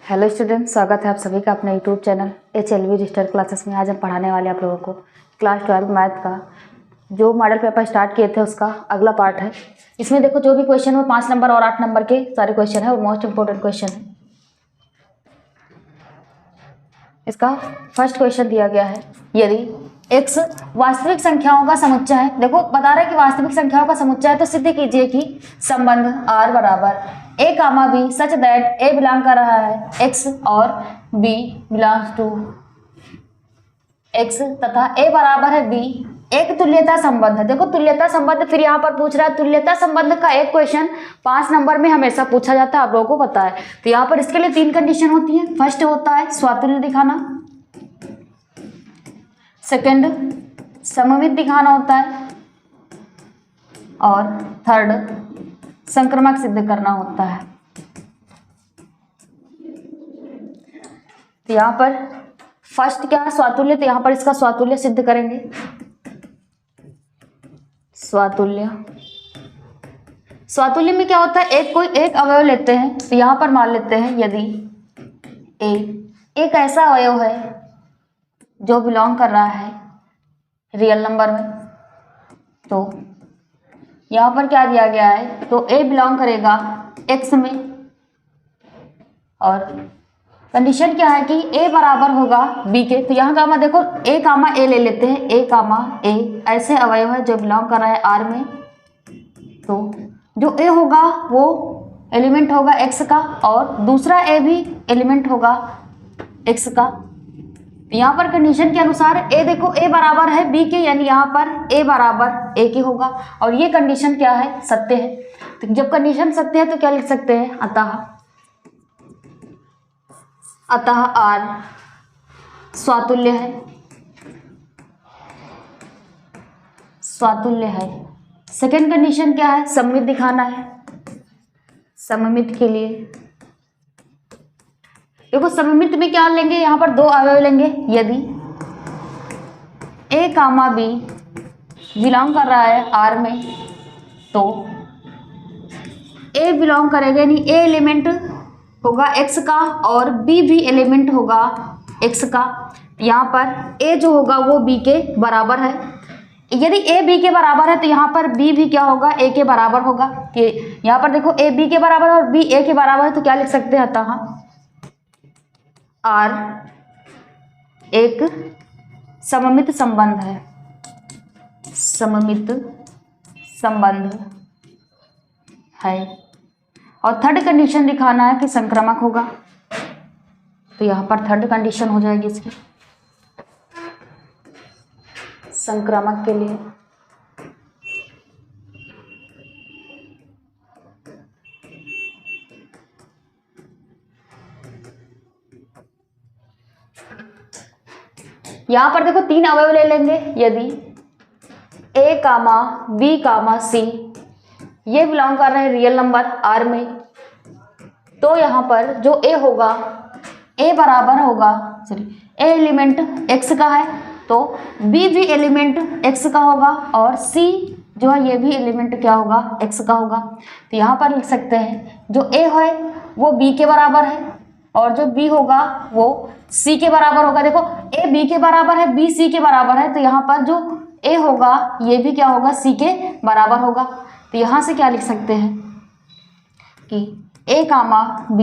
Hello student, स्वागत है आप सभी का अपने YouTube channel HLV digital classes में। आज हम पढ़ाने वाले आप लोगों को क्लास 12 मैथ का जो मॉडल पेपर स्टार्ट किए थे उसका अगला पार्ट है। इसमें देखो जो भी क्वेश्चन हो 5 नंबर और 8 नंबर के सारे क्वेश्चन है और मोस्ट इंपोर्टेंट क्वेश्चन है। इसका फर्स्ट क्वेश्चन दिया गया है, यदि x वास्तविक संख्याओं का समुच्चय है। देखो बता रहा है कि वास्तविक संख्याओं का समुच्चय है, तो सिद्ध कीजिए कि संबंध r बराबर a comma b such that a belong कर रहा है x और b बिलोंग्स टू x तथा a बराबर है b एक तुल्यता संबंध है। देखो तुल्यता संबंध फिर यहाँ पर पूछ रहा है। तुल्यता संबंध का एक क्वेश्चन 5 नंबर में हमेशा पूछा जाता है, आप लोगों को पता है। तो यहाँ पर इसके लिए 3 कंडीशन होती है। फर्स्ट होता है स्वातुल्य दिखाना, सेकंड सममित दिखाना होता है और थर्ड संक्रमक सिद्ध करना होता है। तो यहाँ पर फर्स्ट क्या है, स्वातुल्य। तो यहाँ पर इसका स्वातुल्य सिद्ध करेंगे। स्वातुल्य में क्या होता है, एक अवयव लेते हैं। तो यहाँ पर मान लेते हैं यदि एक ऐसा अवयव है जो बिलोंग कर रहा है रियल नंबर में, तो यहाँ पर क्या दिया गया है, तो a बिलोंग करेगा x में और कंडीशन क्या है कि a बराबर होगा b के। तो यहाँ कामा देखो a कामा a ले लेते हैं। a कामा a ऐसे अवयव है जो बिलोंग कर रहा है r में, तो जो a होगा वो एलिमेंट होगा x का और दूसरा a भी एलिमेंट होगा x का। यहाँ पर कंडीशन के अनुसार a देखो a बराबर है b के, यानी यहाँ पर a बराबर a के होगा और ये कंडीशन क्या है, सत्य है। तो जब कंडीशन सत्य है तो क्या लिख सकते हैं, अतः r स्वातुल्य है। सेकेंड कंडीशन क्या है, सममित दिखाना है। सममित के लिए देखो सममित में क्या लेंगे, यहाँ पर 2 अवयव लेंगे। यदि a कामा b बिलोंग कर रहा है r में, तो a बिलोंग करेगा यानी a एलिमेंट होगा x का और b भी एलिमेंट होगा x का। यहाँ पर a जो होगा वो b के बराबर है। यदि a b के बराबर है तो यहाँ पर b भी क्या होगा, a के बराबर होगा। कि यहाँ पर देखो a b के बराबर है और b a के बराबर है, तो क्या लिख सकते हैं, अतः r एक सममित संबंध है। सममित संबंध है। और थर्ड कंडीशन दिखाना है कि संक्रामक होगा। तो यहाँ पर थर्ड कंडीशन हो जाएगी इसकी, संक्रामक के लिए यहाँ पर देखो 3 अवयव ले लेंगे। यदि a comma b comma c ये बिलोंग कर रहे हैं रियल नंबर r में, तो यहाँ पर जो a होगा a बराबर होगा a एलिमेंट x का है, तो b भी एलिमेंट x का होगा और c जो है ये भी एलिमेंट क्या होगा, x का होगा। तो यहाँ पर लिख सकते हैं जो a है वो b के बराबर है और जो b होगा वो c के बराबर होगा। देखो a b के बराबर है, b c के बराबर है, तो यहाँ पर जो a होगा ये भी क्या होगा, c के बराबर होगा। तो यहाँ से क्या लिख सकते हैं कि a कामा b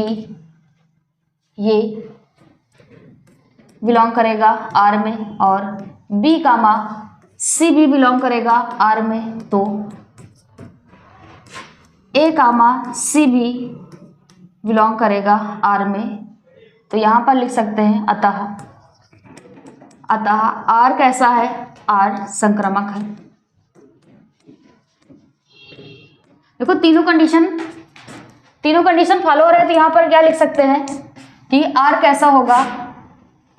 ये बिलोंग करेगा r में और b कामा c भी बिलोंग करेगा r में, तो a कामा c भी बिलोंग करेगा r में। तो यहाँ पर लिख सकते हैं अतः r कैसा है, r संक्रामक है। देखो तीनों कंडीशन फॉलो हो रहे हैं, तो यहाँ पर क्या लिख सकते हैं कि r कैसा होगा,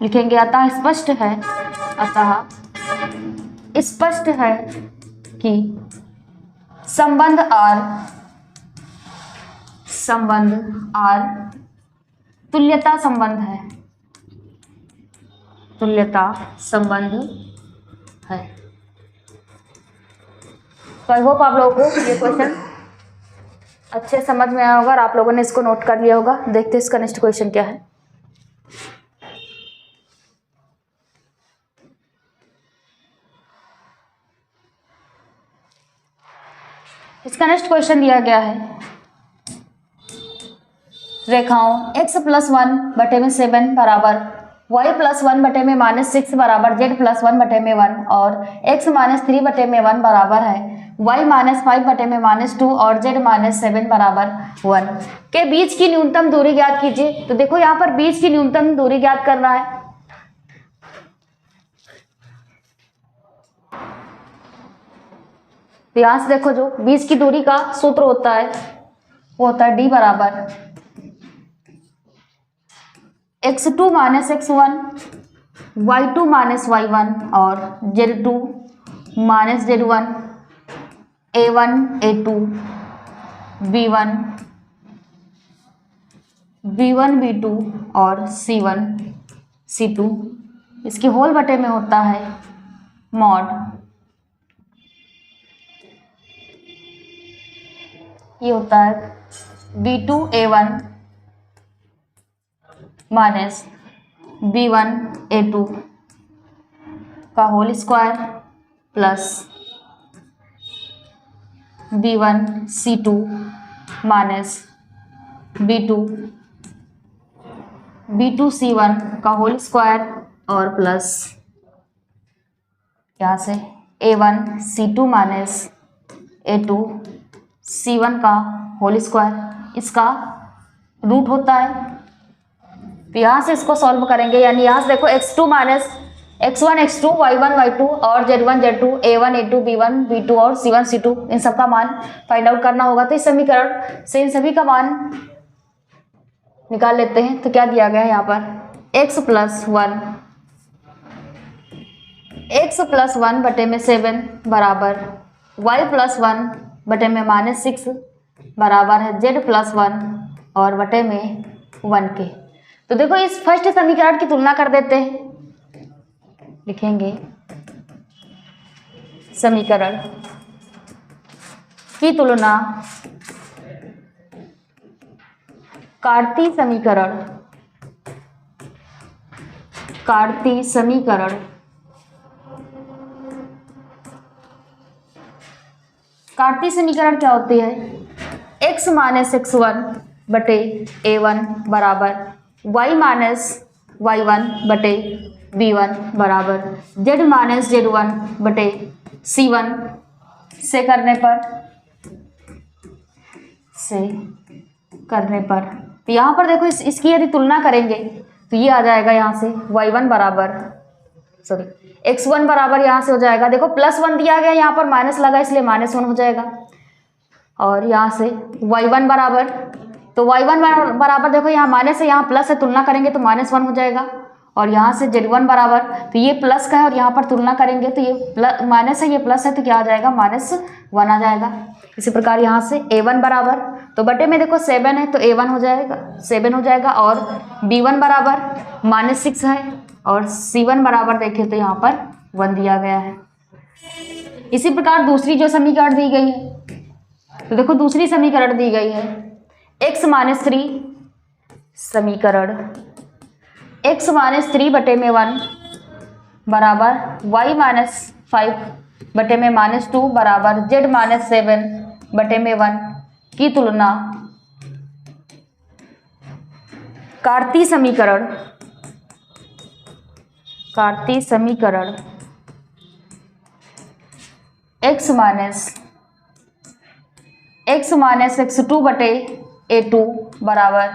लिखेंगे अतः स्पष्ट है कि संबंध r तुल्यता संबंध है। तो आई होप आप लोगों को ये क्वेश्चन अच्छे समझ में आया होगा और आप लोगों ने इसको नोट कर लिया होगा। देखते हैं इसका नेक्स्ट क्वेश्चन क्या है। इसका नेक्स्ट क्वेश्चन दिया गया है, रेखाओं x+1/7 बराबर y+1/-6 बराबर z+1/1 और x-3/1 बराबर है y-5/-2 और z-7 बराबर 1 के बीच की न्यूनतम दूरी ज्ञात कीजिए। तो देखो यहाँ पर बीच की न्यूनतम दूरी ज्ञात करना है। तो यहाँ से देखो जो बीच की दूरी का सूत्र होता है वो होता है d बराबर x2 - x1 y2 - y1 और z2 - z1 a1 a2 b1 b1 b2 और c1 c2 इसके होल बटे में होता है मॉड। ये होता है b2 a1 minus b1 a2 का whole square plus b1 c2 minus b2 c1 का होल स्क्वायर और प्लस यहाँ से a1 c2 minus a2 c1 का होल स्क्वायर, इसका रूट होता है। तो यहाँ से इसको सॉल्व करेंगे, यानी यहाँ से देखो x2 minus x1 x2 y1 y2 और z1 z2 a1 a2 b1 b2 और c1 c2 इन सब का मान फाइंड आउट करना होगा। तो इस समीकरण से इन सभी का मान निकाल लेते हैं। तो क्या दिया गया है यहाँ पर x+1/7 बराबर y+1/-6 बराबर है z+1 और बटे में 1 के। तो देखो इस फर्स्ट समीकरण की तुलना कर देते हैं। लिखेंगे समीकरण की तुलना कार्तीय समीकरण क्या होती है? x - x1/a1 बराबर y-y1/b1 बराबर z-z1/c1 से करने पर तो यहाँ पर देखो इसकी यदि तुलना करेंगे तो ये आ जाएगा यहाँ से y1 बराबर x1 बराबर यहाँ से हो जाएगा, देखो +1 दिया गया, यहाँ पर माइनस लगा इसलिए -1 हो जाएगा। और यहाँ से y1 बराबर, तो y1 बराबर देखो यहाँ माइनस है यहाँ प्लस है, तुलना करेंगे तो -1 हो जाएगा। और यहाँ से z1 बराबर, तो ये प्लस का है और यहाँ पर तुलना करेंगे तो ये माइनस है ये प्लस है, तो क्या आ जाएगा -1 आ जाएगा। इसी प्रकार यहाँ से a1 बराबर, तो बटे में देखो 7 है तो a1 हो जाएगा 7 हो जाएगा। और b1 बराबर -6 है और c1 बराबर देखें तो यहाँ पर 1 दिया गया है। इसी प्रकार दूसरी जो समीकरण दी गई है, तो देखो दूसरी समीकरण दी गई है x-3 समीकरण x-3/1 बराबर y-5/-2 बराबर z-7/1 की तुलना कार्तीय समीकरण x-x2/a2 बराबर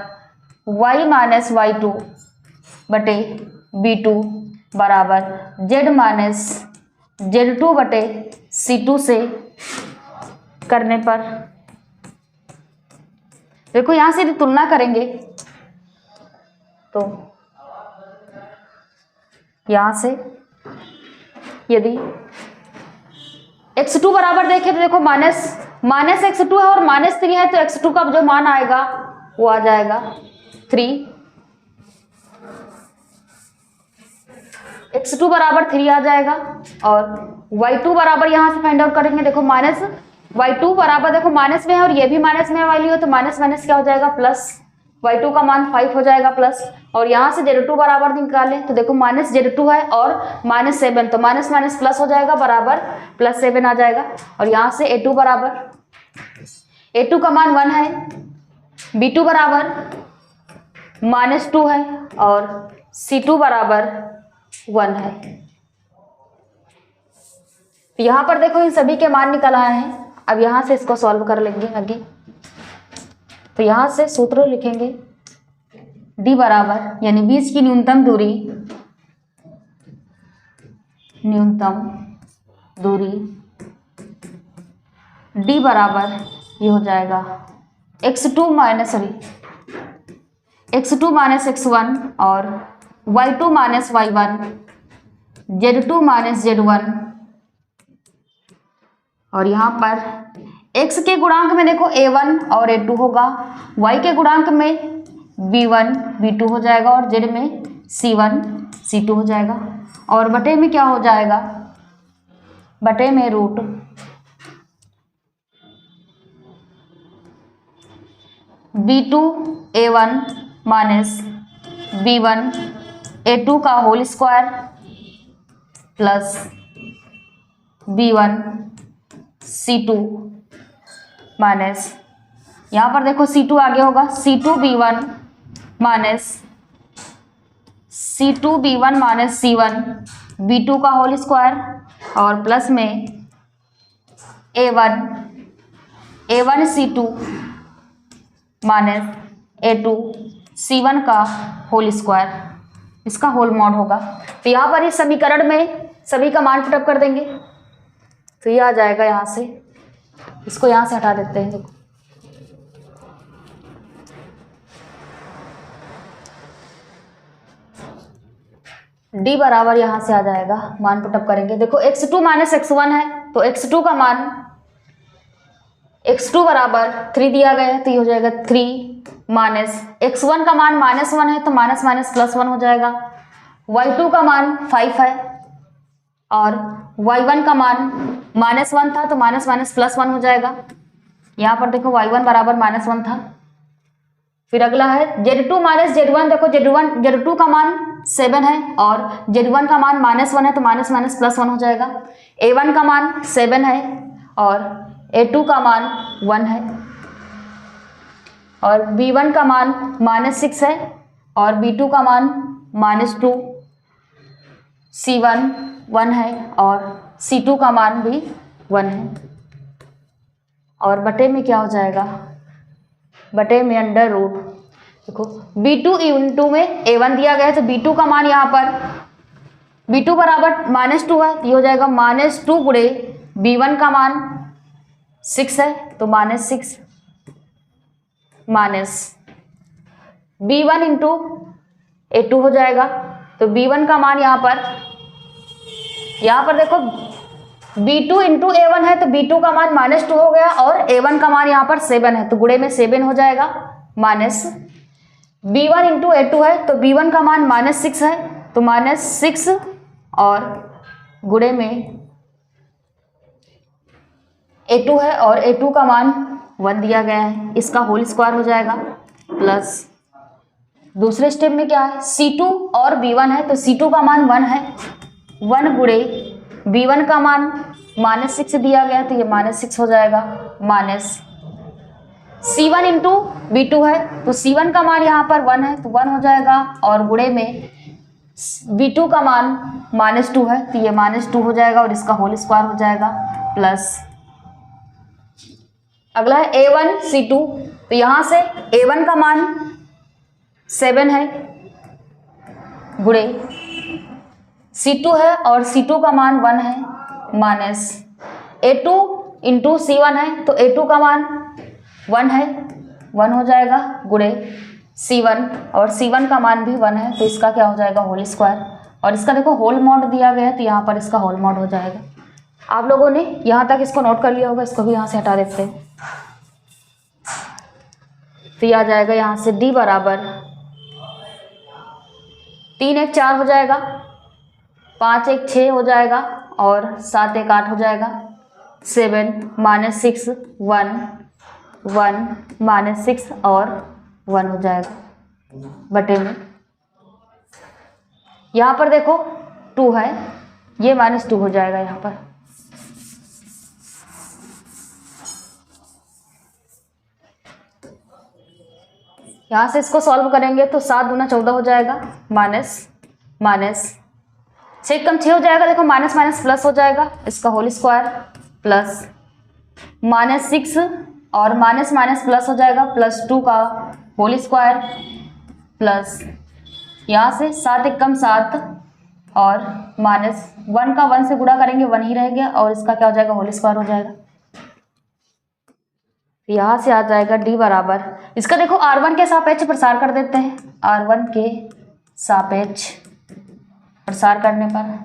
y-y2/b2 बराबर z-z2/c2 से करने पर देखो यहाँ से यदि तुलना करेंगे तो यहाँ से यदि x2 बराबर देखें तो देखो माइनस x2 है और -3 है, तो x2 का जो मान आएगा वो आ जाएगा 3। x2 बराबर 3 आ जाएगा। और y2 बराबर यहाँ से फाइंड आउट करेंगे, देखो y2 बराबर देखो माइनस में है और ये भी माइनस में वाली हो, तो माइनस क्या हो जाएगा प्लस y2 का मान 5 हो जाएगा प्लस, और यहाँ से z2 बराबर निकालें तो देखो माइनस z2 है और -7, तो माइनस माइनस प्लस हो जाएगा बराबर +7 आ जाएगा। और यहाँ से a2 बराबर, a2 का मान 1 है, b2 बराबर -2 है और c2 बराबर 1 है। तो यहाँ पर देखो इन सभी के मान निकल आए हैं। अब यहाँ से इसको सॉल्व कर लेंगे आगे। तो यहाँ से सूत्र लिखेंगे d बराबर, यानी बीच की न्यूनतम दूरी d बराबर ये हो जाएगा x2 माइनस x1 और y2 minus y1, z2 minus z1, और यहाँ पर x के गुणांक में देखो a1 और a2 होगा, y के गुणांक में b1 b2 हो जाएगा और z में c1 c2 हो जाएगा। और बटे में क्या हो जाएगा, बटे में root b2 a1 minus b1 a2 का whole square plus b1 c2 minus, यहाँ पर देखो c2 आगे होगा, c2 b1 minus c1 b2 का होल स्क्वायर और प्लस में a1 c2 minus a2 c1 का होल स्क्वायर, इसका होल मॉड होगा। तो यहाँ पर इस समीकरण में सभी का मान पुटअप कर देंगे तो ये आ जाएगा। यहाँ से इसको यहाँ से हटा देते हैं, देखो d बराबर यहाँ से आ जाएगा, मान पुटअप करेंगे। देखो x2 माइनस x1 है तो x2 का मान, x2 बराबर 3 दिया गया है तो ये हो जाएगा 3 माइनस x1 का मान -1 है तो माइनस माइनस +1 हो जाएगा, y2 का मान 5 है और y1 का मान -1 था तो माइनस माइनस +1 हो जाएगा। यहाँ पर देखो y1 बराबर -1 था। फिर अगला है z2 माइनस z1, देखो z2 का मान 7 है और z1 का मान -1 है तो माइनस माइनस +1 हो जाएगा। a1 का मान 7 है और a2 का मान 1 है और b1 का मान -6 है और b2 का मान -2, c1 1 है और c2 का मान भी 1 है। और बटे में क्या हो जाएगा, बटे में अंडर रूट, देखो b2 इंटू में a1 दिया गया है तो b2 का मान यहाँ पर b2 बराबर -2 है, ये हो जाएगा -2 गुणे b1 का मान 6 है तो -6 माइनस b1 इंटू a2 हो जाएगा। तो b1 का मान यहाँ पर देखो b2 इंटू a1 है तो b2 का मान -2 हो गया और a1 का मान यहाँ पर 7 है तो गुणे में 7 हो जाएगा, माइनस b1 इंटू a2 है तो b1 का मान -6 है तो -6 और गुणे में a2 है और a2 का मान 1 दिया गया है, इसका होल स्क्वायर हो जाएगा प्लस दूसरे स्टेप में क्या है, c2 और b1 है तो c2 का मान 1 है, 1 गुणे b1 का मान -6 दिया गया तो ये -6 हो जाएगा, माइनस c1 इंटू b2 है तो c1 का मान यहाँ पर 1 है तो 1 हो जाएगा और गुणे में b2 का मान -2 है तो ये -2 हो जाएगा और इसका होल स्क्वायर हो जाएगा प्लस अगला है a1 c2, तो यहाँ से a1 का मान 7 है गुणे c2 है और c2 का मान 1 है, माइनस a2 इंटू c1 है तो a2 का मान 1 है, 1 हो जाएगा गुणे c1 और c1 का मान भी 1 है तो इसका क्या हो जाएगा, होल स्क्वायर। और इसका देखो होल मॉड दिया गया है तो यहाँ पर इसका होल मॉड हो जाएगा। आप लोगों ने यहाँ तक इसको नोट कर लिया होगा, इसको भी यहाँ से हटा देते हैं तो ये आ जाएगा यहाँ से d बराबर 3 1 4 हो जाएगा, 5 1 6 हो जाएगा और 7 1 8 हो जाएगा, 7 -6 1 1 -6 और 1 हो जाएगा बटे में, यहाँ पर देखो 2 है, ये -2 हो जाएगा यहाँ पर। यहाँ से इसको सॉल्व करेंगे तो 7 दूना 14 हो जाएगा, माइनस 6 कम 6 हो जाएगा, देखो माइनस माइनस प्लस हो जाएगा, इसका होल स्क्वायर प्लस -6 और माइनस माइनस प्लस हो जाएगा, +2 का होल स्क्वायर प्लस यहाँ से 7 1 कम 7 और -1 का 1 से गुणा करेंगे 1 ही रह गया और इसका क्या हो जाएगा, होल स्क्वायर हो जाएगा। यहाँ से आ जाएगा D बराबर, इसका देखो R1 के सापेक्ष प्रसार कर देते हैं, R1 के सापेक्ष प्रसार करने पर,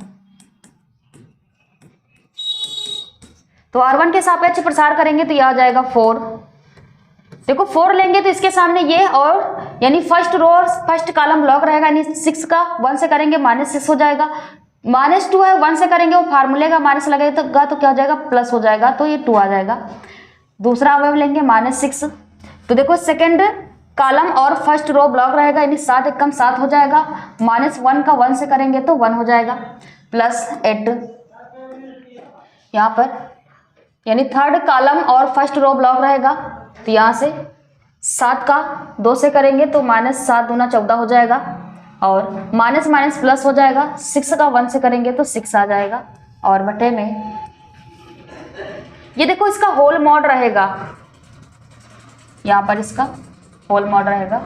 तो R1 के सापेक्ष प्रसार करेंगे तो यह आ जाएगा 4। देखो 4 लेंगे तो इसके सामने ये और यानी फर्स्ट रो और फर्स्ट कॉलम ब्लॉक रहेगा, यानी 6 का 1 से करेंगे -6 हो जाएगा, -2 है 1 से करेंगे वो फार्मूले का माइनस लगेगा तो क्या हो जाएगा, प्लस हो जाएगा, तो ये 2 आ जाएगा। दूसरा अवयव लेंगे -6, तो देखो सेकेंड कॉलम और फर्स्ट रो ब्लॉक रहेगा, यानी 7 1 कम 7 हो जाएगा, -1 का 1 से करेंगे तो 1 हो जाएगा, +8 यहाँ पर, यानी थर्ड कॉलम और फर्स्ट रो ब्लॉक रहेगा, तो यहाँ से 7 का 2 से करेंगे तो -7 दूना 14 हो जाएगा और माइनस माइनस प्लस हो जाएगा, 6 का 1 से करेंगे तो 6 आ जाएगा और बटे में ये देखो इसका होल मॉड रहेगा, यहाँ पर इसका होल मॉड रहेगा,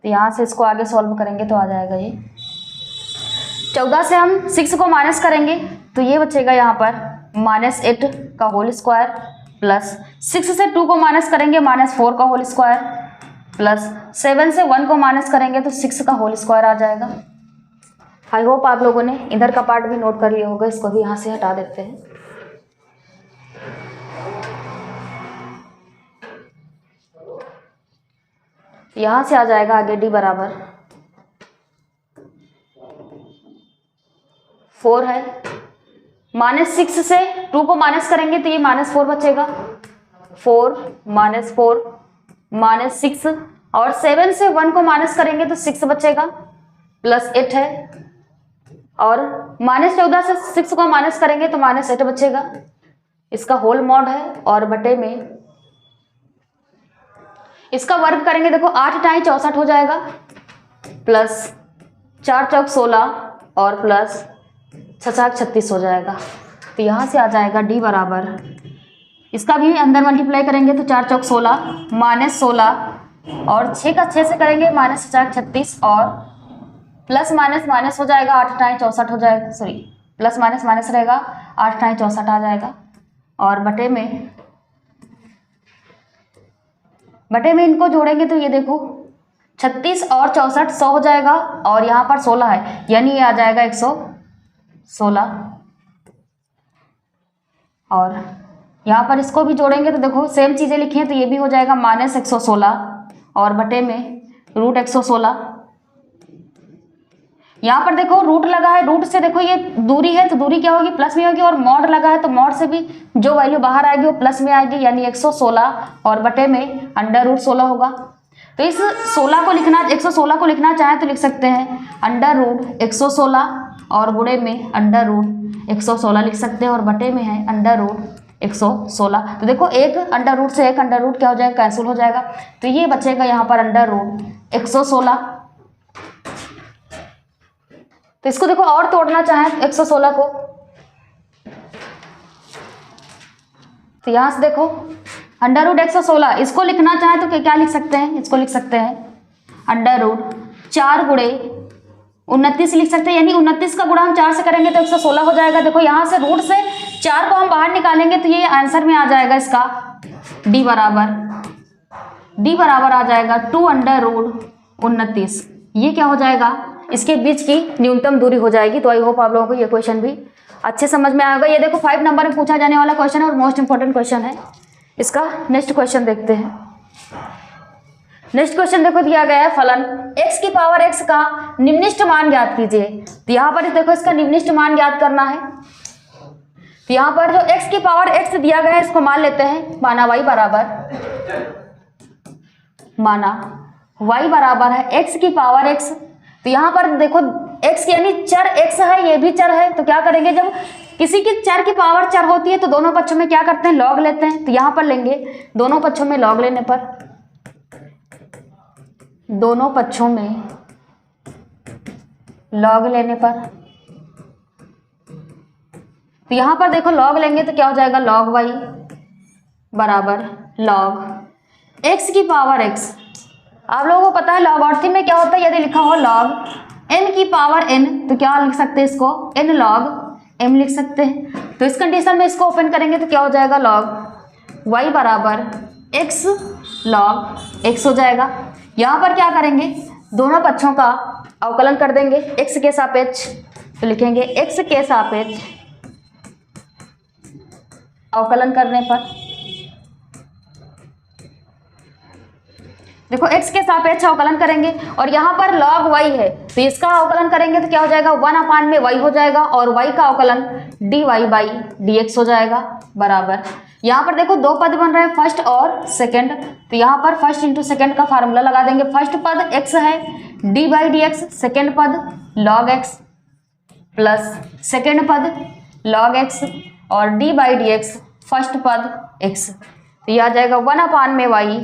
तो यहाँ से इसको आगे सॉल्व करेंगे तो आ जाएगा ये 14 से हम 6 को माइनस करेंगे तो ये बचेगा यहाँ पर -8 का होल स्क्वायर प्लस 6 से 2 को माइनस करेंगे -4 का होल स्क्वायर प्लस 7 से 1 को माइनस करेंगे तो 6 का होल स्क्वायर आ जाएगा। आई होप आप लोगों ने इधर का पार्ट भी नोट कर लिया होगा, इसको भी यहाँ से हटा देते हैं। यहाँ से आ जाएगा आगे D बराबर 4 है, -6 से 2 को माइनस करेंगे तो ये -4 बचेगा, 4 -4 -6 और 7 से 1 को माइनस करेंगे तो 6 बचेगा, +8 है और -14 से 6 को माइनस करेंगे तो -8 बचेगा, इसका होल मॉड है और बटे में इसका वर्ग करेंगे, देखो 8 टाई 64 हो जाएगा प्लस 4 चौक 16 और प्लस 6 36 हो जाएगा, तो यहाँ से आ जाएगा D बराबर, इसका भी अंदर मल्टीप्लाई करेंगे तो 4 चौक 16 -16 और 6 का 6 से करेंगे -4 36 और प्लस माइनस माइनस हो जाएगा, 8 टाई 64 हो जाएगा, सॉरी प्लस माइनस माइनस रहेगा, 8 टाई 64 आ जाएगा और बटे में इनको जोड़ेंगे तो ये देखो 36 और 64 100 हो जाएगा और यहाँ पर 16 है, यानी ये आ जाएगा 116 और यहाँ पर इसको भी जोड़ेंगे तो देखो सेम चीज़ें लिखी हैं तो ये भी हो जाएगा -116 और बटे में √116। यहाँ पर देखो रूट लगा है, रूट से देखो ये दूरी है तो दूरी क्या होगी, प्लस में होगी और मॉड लगा है तो मॉड से भी जो वैल्यू बाहर आएगी वो प्लस में आएगी, यानी 116 और बटे में √16 होगा। तो इस 16 को लिखना 116 को लिखना चाहें तो लिख सकते हैं √116 और गुणे में √116 लिख सकते हैं और बटे में है √116। तो देखो एक अंडर से एक अंडर क्या हो जाएगा, कैंसिल हो जाएगा, तो ये बचेगा यहाँ पर √116। तो इसको देखो और तोड़ना चाहें 116 को तो यहाँ से देखो √116 इसको लिखना चाहें तो क्या लिख सकते हैं, इसको लिख सकते हैं √4 गुणे 29 लिख सकते हैं, यानी 29 का गुणा हम 4 से करेंगे तो 116 हो जाएगा। देखो यहाँ से रूट से 4 को हम बाहर निकालेंगे तो ये आंसर में आ जाएगा इसका D बराबर आ जाएगा 2√29। ये क्या हो जाएगा, इसके बीच की न्यूनतम दूरी हो जाएगी। तो आई होप आप लोगों को ये क्वेश्चन भी अच्छे समझ में आएगा। ये देखो 5 नंबर में पूछा जाने वाला क्वेश्चन है और मोस्ट इंपॉर्टेंट क्वेश्चन है। इसका नेक्स्ट क्वेश्चन देखते हैं। नेक्स्ट क्वेश्चन देखो दिया गया है फलन x की पावर x का निम्नलिखित मान ज्ञात कीजिए। तो यहाँ पर देखो इसका निम्नलिखित मान ज्ञात करना है। तो यहाँ पर जो x की पावर x दिया गया है इसको मान लेते हैं, माना y बराबर है x की पावर x। तो यहाँ पर देखो x यानी चर x है, ये भी चर है, तो क्या करेंगे जब किसी की चर की पावर चर होती है तो दोनों पक्षों में क्या करते हैं, लॉग लेते हैं। तो यहाँ पर लेंगे दोनों पक्षों में लॉग लेने पर, दोनों पक्षों में लॉग लेने पर, तो यहाँ पर देखो लॉग लेंगे तो क्या हो जाएगा, log y बराबर log x की पावर x। आप लोगों को पता है लॉगरिथम में क्या होता है, यदि लिखा हो log n की पावर n तो क्या लिख सकते हैं इसको, n log m लिख सकते हैं। तो इस कंडीशन में इसको ओपन करेंगे तो क्या हो जाएगा, log y बराबर x log x हो जाएगा। यहाँ पर क्या करेंगे, दोनों पक्षों का अवकलन कर देंगे x के सापेक्ष, तो लिखेंगे x के सापेक्ष अवकलन करने पर, देखो x के सापेक्ष अवकलन करेंगे और यहाँ पर log y है तो इसका अवकलन करेंगे तो क्या हो जाएगा, 1/y हो जाएगा और y का अवकलन dy/dx हो जाएगा बराबर। यहाँ पर देखो दो पद बन रहे हैं, फर्स्ट और सेकंड, तो यहाँ पर फर्स्ट इंटू सेकंड का फार्मूला लगा देंगे। फर्स्ट पद x है d/dx, सेकंड पद log x प्लस सेकंड पद log x और d/dx फर्स्ट पद x, तो यह आ जाएगा 1/y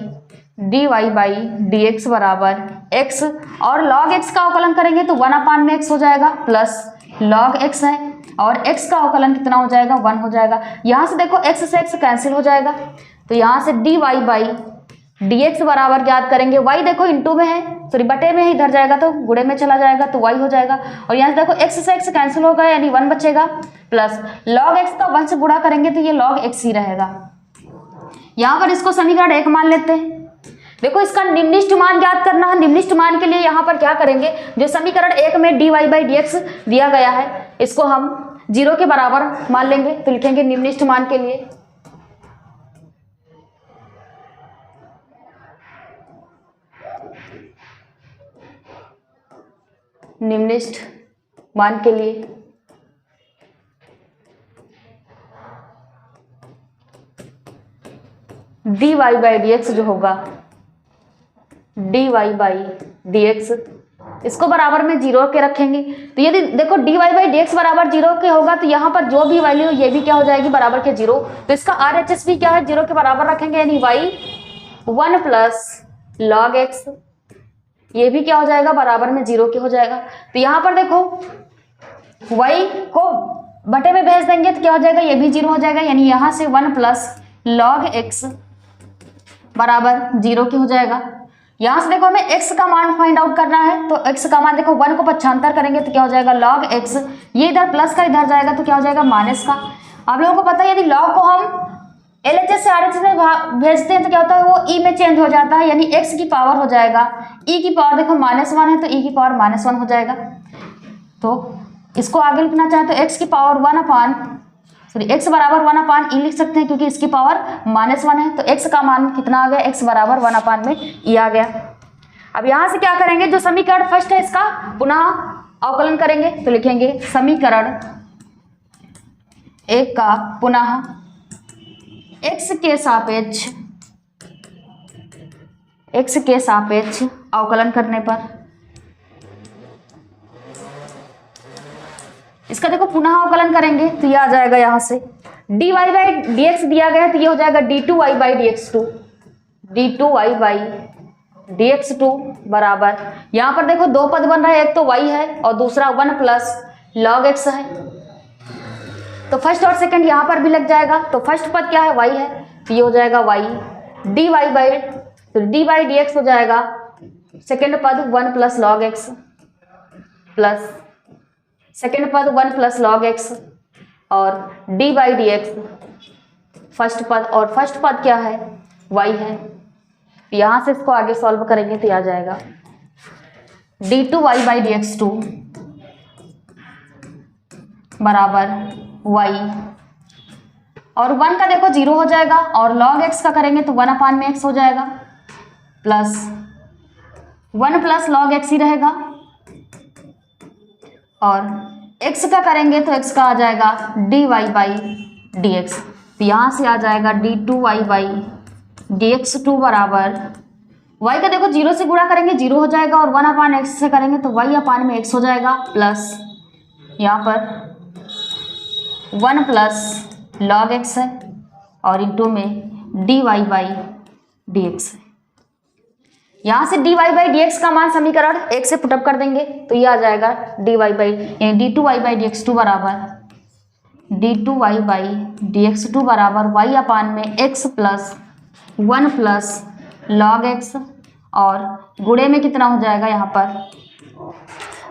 dy/dx बराबर x और log x का अवकलन करेंगे तो 1/x हो जाएगा प्लस log x है और x का अवकलन कितना हो जाएगा, 1 हो जाएगा। यहाँ से देखो x से x कैंसिल हो जाएगा तो यहाँ से dy/dx बराबर याद करेंगे, y देखो इंटू में है सॉरी बटे में है, इधर जाएगा तो गुणे में चला जाएगा तो y हो जाएगा और यहाँ से देखो x से x कैंसिल होगा यानी 1 बचेगा प्लस log x का 1 से गुणा करेंगे तो ये log x ही रहेगा। यहाँ पर इसको समीकरण 1 मान लेते हैं। देखो इसका निम्निष्ठ मान ज्ञात करना है, निम्निष्ठ मान के लिए यहाँ पर क्या करेंगे, जो समीकरण 1 में dy/dx दिया गया है इसको हम 0 के बराबर मान लेंगे, तो लिखेंगे निम्निष्ठ मान के लिए निम्निष्ठ मान के लिए dy/dx जो होगा dy/dx इसको बराबर में 0 के रखेंगे। तो यदि देखो dy/dx बराबर 0 के होगा तो यहाँ पर जो भी वैल्यू ये भी क्या हो जाएगी, बराबर के 0। तो इसका RHS भी क्या है, 0 के बराबर रखेंगे यानी y 1 प्लस log x, ये भी क्या हो जाएगा, बराबर में 0 के हो जाएगा। तो यहाँ पर देखो y को बटे में भेज देंगे तो क्या हो जाएगा, ये भी 0 हो जाएगा यानी यहाँ से 1 प्लस log x बराबर 0 के हो जाएगा। यहाँ से देखो हमें x का मान फाइंड आउट करना है तो x का मान देखो 1 को पक्षांतर करेंगे तो क्या हो जाएगा, log x, ये इधर प्लस का इधर जाएगा तो क्या हो जाएगा, माइनस का। आप लोगों को पता है यदि log को हम LHS से RHS में भेजते हैं तो क्या होता है, वो e में चेंज हो जाता है यानी x की पावर हो जाएगा, e की पावर देखो -1 है तो e की पावर -1 हो जाएगा। तो इसको आगे लिखना चाहे तो x की पावर x बराबर 1/e लिख सकते हैं क्योंकि इसकी पावर -1 है। तो x का मान कितना आ गया, x बराबर 1 में e आ गया। अब यहाँ से क्या करेंगे, जो समीकरण फर्स्ट है इसका पुनः अवकलन करेंगे तो लिखेंगे समीकरण 1 का पुनः x के सापेक्ष अवकलन करने पर, इसका देखो पुनः अवकलन करेंगे तो ये आ जाएगा, यहाँ से dy/dx दिया गया है तो ये हो जाएगा d2y/dx2 बराबर, यहाँ पर देखो दो पद बन रहा है, एक तो y है और दूसरा 1 प्लस log x है। तो फर्स्ट और सेकंड यहाँ पर भी लग जाएगा, तो फर्स्ट पद क्या है, y है तो ये हो जाएगा y dy/dx हो जाएगा, सेकंड पद 1 plus log x plus second पद 1 प्लस log x और d/dx फर्स्ट पद, और फर्स्ट पद क्या है, y है। यहाँ से इसको आगे सॉल्व करेंगे तो आ जाएगा d2y/dx2 बराबर y और 1 का देखो 0 हो जाएगा और log x का करेंगे तो 1/x हो जाएगा प्लस 1 प्लस log x ही रहेगा और x का करेंगे तो x का आ जाएगा dy/dx dx। तो यहाँ से आ जाएगा d2y बाई dx2 बराबर, y का देखो 0 से गुणा करेंगे 0 हो जाएगा, और 1 अपान x से करेंगे तो y अपान में x हो जाएगा, प्लस यहाँ पर 1 प्लस log x है और इंटू में dy बाई dx है। यहाँ से dy बाई dx का मान समीकरण 1 से पुटअप कर देंगे तो ये आ जाएगा dy by d2y by dx2 बराबर d2y बाई dx2 बराबर y अपान में x plus 1 plus log x, और गुणे में कितना हो जाएगा, यहाँ पर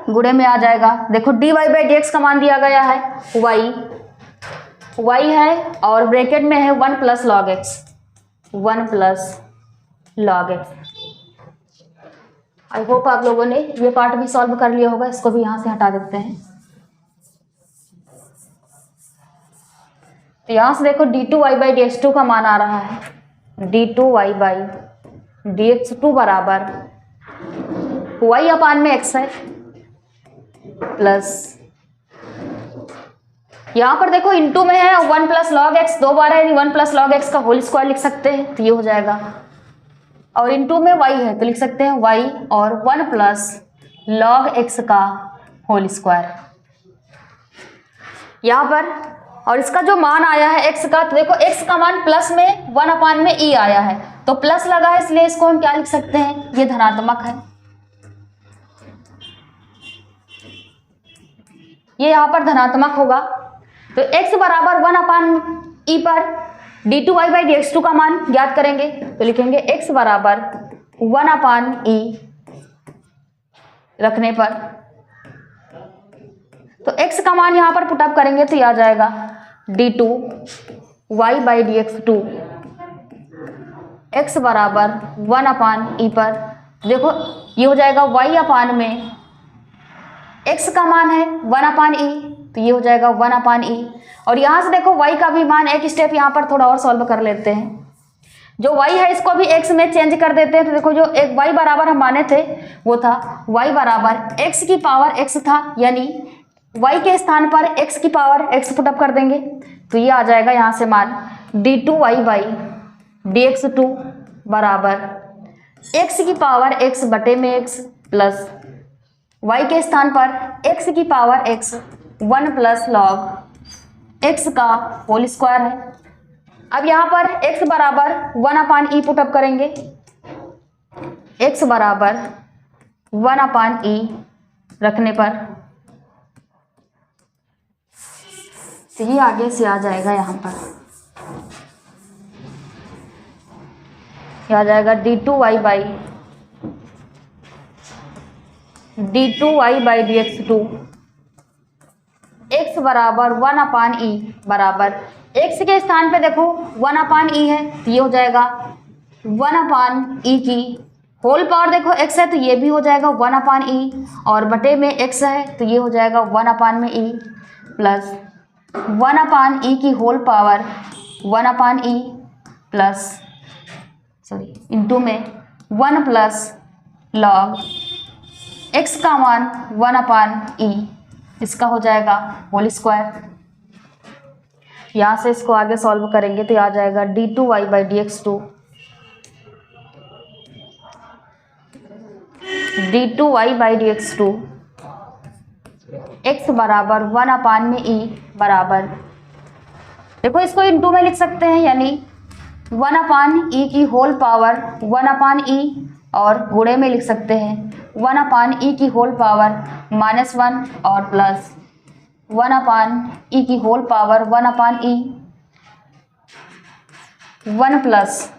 गुणे में आ जाएगा, देखो dy बाई dx का मान दिया गया है y है और ब्रैकेट में है 1 plus log x, 1 plus log x। I hope आप लोगों ने ये पार्ट भी सॉल्व कर लिया होगा, इसको भी यहाँ से हटा देते हैं। तो यहाँ से देखो d2y बाई dx2 का मान आ रहा है d2y बाई dx2 बराबर y अपान में x है, प्लस यहाँ पर देखो इंटू में है 1 प्लस लॉग एक्स, 2 बार है 1 प्लस लॉग एक्स का होल स्क्वायर लिख सकते हैं तो ये हो जाएगा, और इंटू में y है तो लिख सकते हैं y और 1 प्लस लॉग एक्स का होल स्क्वायर यहाँ पर। और इसका जो मान आया है x का, तो देखो x का मान प्लस में 1 अपान में e आया है, तो प्लस लगा है इसलिए इसको हम क्या लिख सकते हैं, ये धनात्मक है, ये यहाँ पर धनात्मक होगा। तो x बराबर 1 अपान e पर d2y बाई dx2 का मान ज्ञात करेंगे तो लिखेंगे x बराबर 1 अपान e रखने पर, तो x का मान यहाँ पर पुटअप करेंगे तो ये आ जाएगा d2y बाई dx2, x बराबर 1 अपान e पर, देखो ये हो जाएगा y अपान में x का मान है 1 अपान e, तो ये हो जाएगा 1 अपान e, और यहाँ से देखो y का भी मान, एक स्टेप यहाँ पर थोड़ा और सॉल्व कर लेते हैं, जो y है इसको भी x में चेंज कर देते हैं। तो देखो जो एक y बराबर हम माने थे वो था y बराबर x की पावर x था, यानी y के स्थान पर x की पावर x पुटअप कर देंगे तो ये आ जाएगा यहाँ से मान d2y बाई dx2 बराबर x की पावर x बटे में x प्लस y के स्थान पर x की power x 1 plus log x का होल स्क्वायर है। अब यहाँ पर x बराबर 1 अपान ई पुटअप करेंगे, x बराबर 1 अपान ई रखने पर तो ये आगे से आ जाएगा, यहाँ पर यह आ जाएगा d2y बाई dx2, x बराबर 1 अपान ई बराबर x के स्थान पे देखो 1 अपान ई है तो ये हो जाएगा 1 अपान ई की होल पावर, देखो x है तो ये भी हो जाएगा 1 अपान ई, और बटे में x है तो ये हो जाएगा 1 अपान में ई प्लस 1 अपान ई की होल पावर 1 अपान ई प्लस इंटू में 1 प्लस लॉग x का मान 1 अपान ई, इसका हो जाएगा होल स्क्वायर। यहाँ से इसको आगे सॉल्व करेंगे तो आ जाएगा d2y by dx2, d2y by dx2 x बराबर 1 अपान में e बराबर, देखो इसको इंटू में लिख सकते हैं, यानी 1 अपान ई की होल पावर 1 अपान ई, और गुणे में लिख सकते हैं 1 अपान ई की होल पावर -1 और प्लस 1 अपान ई की होल पावर 1 अपान ई 1 प्लस,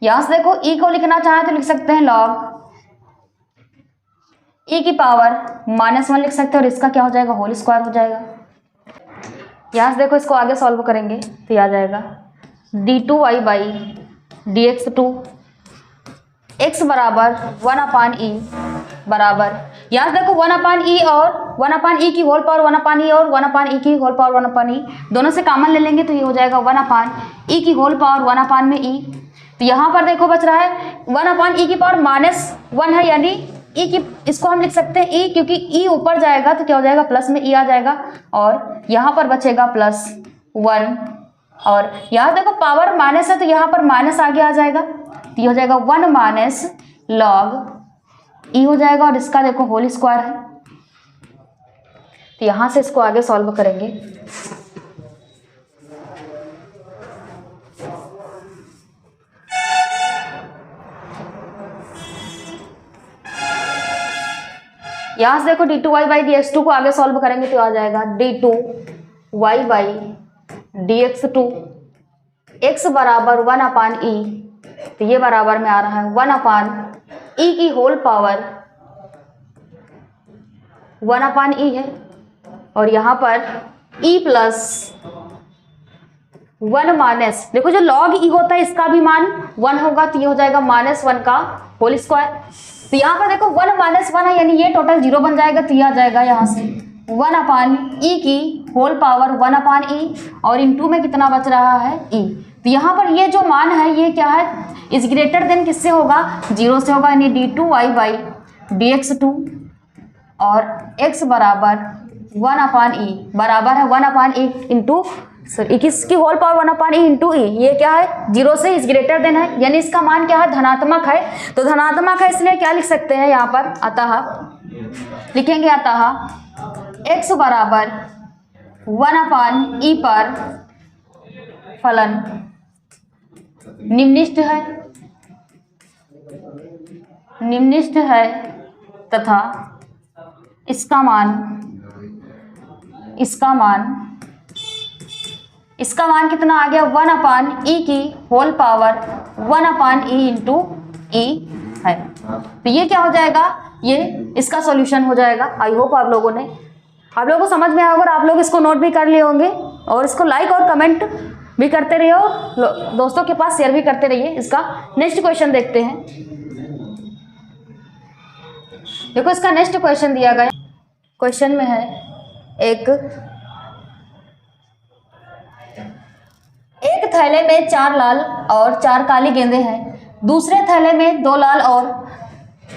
यहाँ से देखो ई को लिखना चाहें तो लिख सकते हैं लॉग ई की पावर -1 लिख सकते हैं, और इसका क्या हो जाएगा, होल स्क्वायर हो जाएगा। यहाँ से देखो इसको आगे सॉल्व करेंगे तो ये आ जाएगा d2y बाई dx2, x बराबर 1 अपान ई बराबर, यहाँ से देखो 1 अपान ई और 1 अपान ई की होल पावर 1 अपान ई और 1 अपान ई की होल पावर 1 अपान ई, दोनों से कॉमन ले लेंगे तो ये हो जाएगा 1 अपान ई की होल पावर 1 अपान में ई। तो यहाँ पर देखो बच रहा है 1 अपान ई की पावर -1 है, यानी ई की, इसको हम लिख सकते हैं ई, क्योंकि ई ऊपर जाएगा तो क्या हो जाएगा, प्लस में ई आ जाएगा, और यहाँ पर बचेगा +1 और यहाँ देखो पावर माइनस है तो यहाँ पर माइनस आगे आ जाएगा, तो ये हो जाएगा 1 माइनस लॉग ई हो जाएगा, और इसका देखो होल स्क्वायर है। तो यहाँ से इसको आगे सॉल्व करेंगे। यहाँ से देखो d2y बाई dx2 को आगे सॉल्व करेंगे तो आ जाएगा d2y बाई dx2 x बराबर 1/e, तो ये बराबर में आ रहा है 1/e की होल पावर 1/e है, और यहाँ पर e प्लस 1 माइनस, देखो जो log e होता है इसका भी मान 1 होगा, तो ये हो जाएगा -1 का होल स्क्वायर। तो यहाँ पर देखो 1 माइनस 1 है, यानी ये टोटल 0 बन जाएगा, तो ये आ जाएगा यहाँ से 1/e की होल पावर 1/e, और इनटू में कितना बच रहा है e। तो यहाँ पर ये जो मान है ये क्या है, इज ग्रेटर देन किससे होगा, 0 से होगा, यानी d2y बाई dx2 और x बराबर 1/e बराबर है 1/e इंटू इसकी होल पावर 1/e इंटू ई। ये क्या है, 0 से इज ग्रेटर देन है, यानी इसका मान क्या है, धनात्मक है। तो धनात्मक है इसलिए क्या लिख सकते हैं यहाँ पर, अतः लिखेंगे अतः x बराबर 1/e पर फलन निम्नलिखित है तथा इसका मान कितना आ गया, 1/e की होल पावर 1/e इंटू ई है। तो ये क्या हो जाएगा, ये इसका सॉल्यूशन हो जाएगा। आई होप आप लोगों को समझ में आया होगा, और आप लोग इसको नोट भी कर लिए होंगे, और इसको लाइक और कमेंट भी करते रहिए, दोस्तों के पास शेयर भी करते रहिए। इसका नेक्स्ट क्वेश्चन देखते हैं। देखो इसका नेक्स्ट क्वेश्चन दिया गया, क्वेश्चन में है एक थैले में 4 लाल और 4 काली गेंदें हैं, दूसरे थैले में 2 लाल और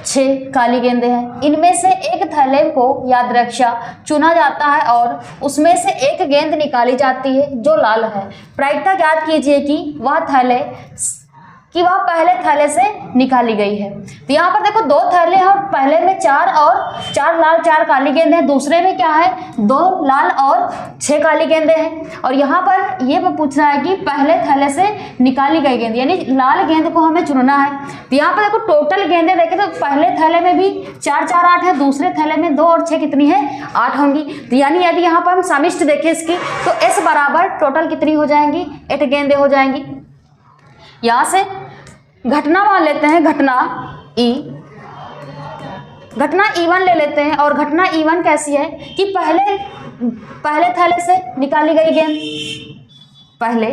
6 काली गेंदें हैं। इनमें से एक थैले को यादृच्छा चुना जाता है और उसमें से एक गेंद निकाली जाती है जो लाल है। प्रायिकता ज्ञात कीजिए कि वह पहले थैले से निकाली गई है। तो यहाँ पर देखो 2 थैले हैं, और पहले में 4 लाल 4 काली गेंदें हैं, दूसरे में क्या है, 2 लाल और 6 काली गेंदें हैं। और यहाँ पर ये पूछ रहा है कि पहले थैले से निकाली गई गेंद, यानी लाल गेंद को हमें चुनना है। तो यहाँ पर देखो टोटल गेंदें देखें तो पहले थैले में भी 4 4 8 है, दूसरे थैले में 2 और 6 कितनी है, 8 होंगी। तो यानी यदि यहाँ पर हम समिष्ट देखें इसकी, तो s बराबर टोटल कितनी हो जाएंगी, 8 गेंदें हो जाएंगी। यहाँ से घटना मान लेते हैं, घटना E1 ले लेते हैं, और घटना E1 कैसी है कि पहले थैले से निकाली गई गेंद, पहले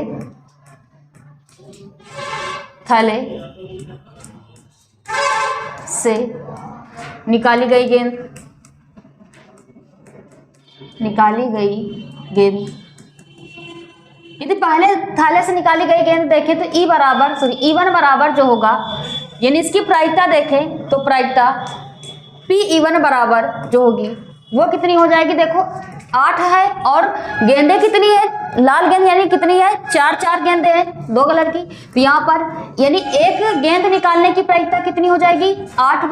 थैले से निकाली गई गेंद यदि पहले थैले से निकाली गई गेंद देखें तो E1 बराबर जो होगा, यानी इसकी प्रायिकता देखें तो प्रायिकता P1 बराबर जो होगी वो कितनी हो जाएगी, देखो 8 है, और गेंदें कितनी है, लाल गेंद यानी कितनी है, 4 गेंदें हैं 2 कलर की। तो यहाँ पर यानी एक गेंद निकालने की प्रायिकता कितनी हो जाएगी, 4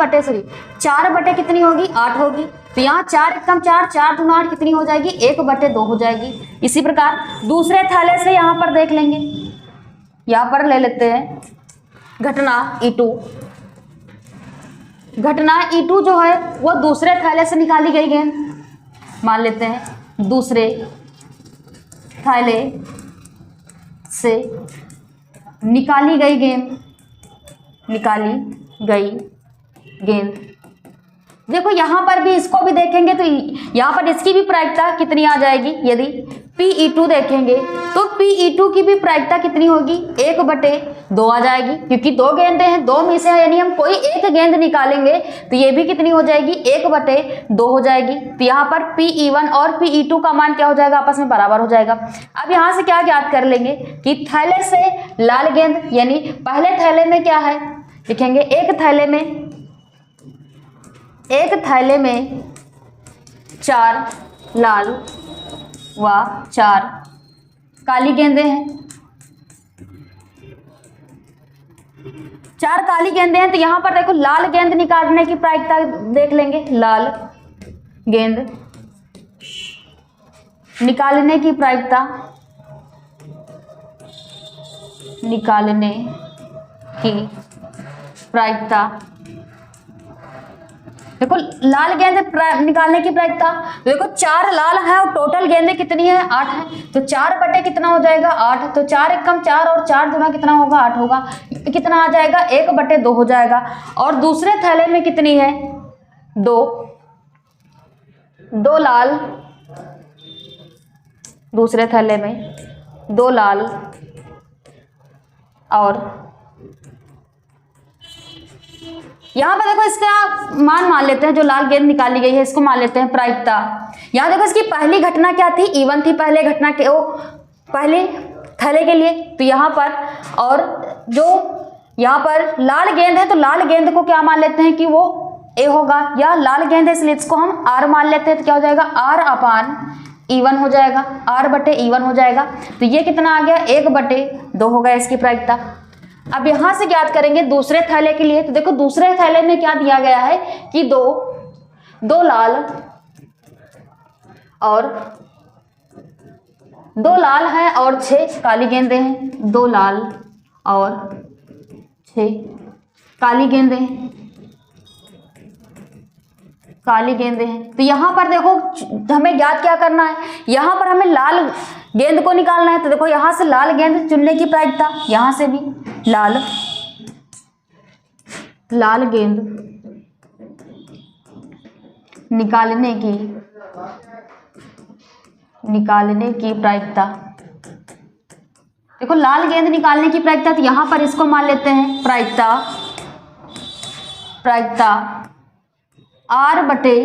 बटे कितनी होगी, 8 होगी। तो यहाँ 4 एकम 4 4 दूना 8 कितनी हो जाएगी, 1/2 हो जाएगी। इसी प्रकार दूसरे थैले से यहाँ पर देख लेंगे, यहाँ पर ले लेते हैं घटना E2 जो है वो दूसरे थैले से निकाली गई गेंद मान लेते हैं, दूसरे थैले से निकाली गई गेंद। देखो यहाँ पर भी इसको भी देखेंगे तो यहाँ पर इसकी भी प्रायिकता कितनी आ जाएगी, यदि Pe2 देखेंगे तो Pe2 की भी प्रायिकता कितनी होगी, 1/2 आ जाएगी, क्योंकि 2 गेंदें हैं, 2 में से यानी हम कोई एक गेंद निकालेंगे तो ये भी कितनी हो जाएगी, 1/2 हो जाएगी। तो यहाँ पर Pe1 और Pe2 का मान क्या हो जाएगा, आपस में बराबर हो जाएगा। अब यहाँ से क्या ज्ञात कर लेंगे कि थैले से लाल गेंद, यानी पहले थैले में क्या है, लिखेंगे एक थैले में 4 लाल व 4 काली गेंदें हैं, 4 काली गेंदें हैं, तो यहाँ पर देखो लाल गेंद निकालने की प्रायिकता देख लेंगे। लाल गेंद निकालने की प्रायिकता, निकालने की प्रायिकता, देखो लाल गेंद निकालने की प्रायिकता, देखो 4 लाल है और टोटल गेंदें कितनी है 8 है, तो 4 बटे कितना हो जाएगा 8, तो 4 एकम 4 और 4 गुना कितना होगा 8 होगा, कितना आ जाएगा 1 बटे 2 हो जाएगा। और दूसरे थैले में कितनी है 2 लाल, दूसरे थैले में 2 लाल और यहाँ पर देखो इसका मान लेते हैं, जो लाल गेंद निकाली गई है इसको मान लेते हैं प्रायिकता। यहाँ देखो इसकी पहली घटना क्या थी, इवन थी पहले घटना के वो पहले थैले के लिए, तो यहाँ पर, और जो यहाँ पर लाल गेंद है तो लाल गेंद को क्या मान लेते हैं कि वो ए होगा, या लाल गेंद है इसलिए इसको हम आर मान लेते हैं, तो क्या हो जाएगा आर अपान E1 हो जाएगा, आर बटे E1 हो जाएगा। तो ये कितना आ गया 1 बटे 2 हो गया इसकी प्रायिकता। अब यहां से ज्ञात करेंगे दूसरे थैले के लिए, तो देखो दूसरे थैले में क्या दिया गया है कि 2 लाल और 2 लाल हैं और 6 काली गेंदें हैं, 2 लाल और 6 काली गेंदें हैं, काली गेंदें हैं। तो यहाँ पर देखो हमें ज्ञात क्या करना है, यहाँ पर हमें लाल गेंद को निकालना है, तो देखो यहाँ से लाल गेंद चुनने की प्रायिकता, यहाँ से भी लाल गेंद निकालने की प्रायिकता, देखो लाल गेंद निकालने की प्रायिकता, तो यहाँ पर इसको मान लेते हैं प्रायिकता आर बटे,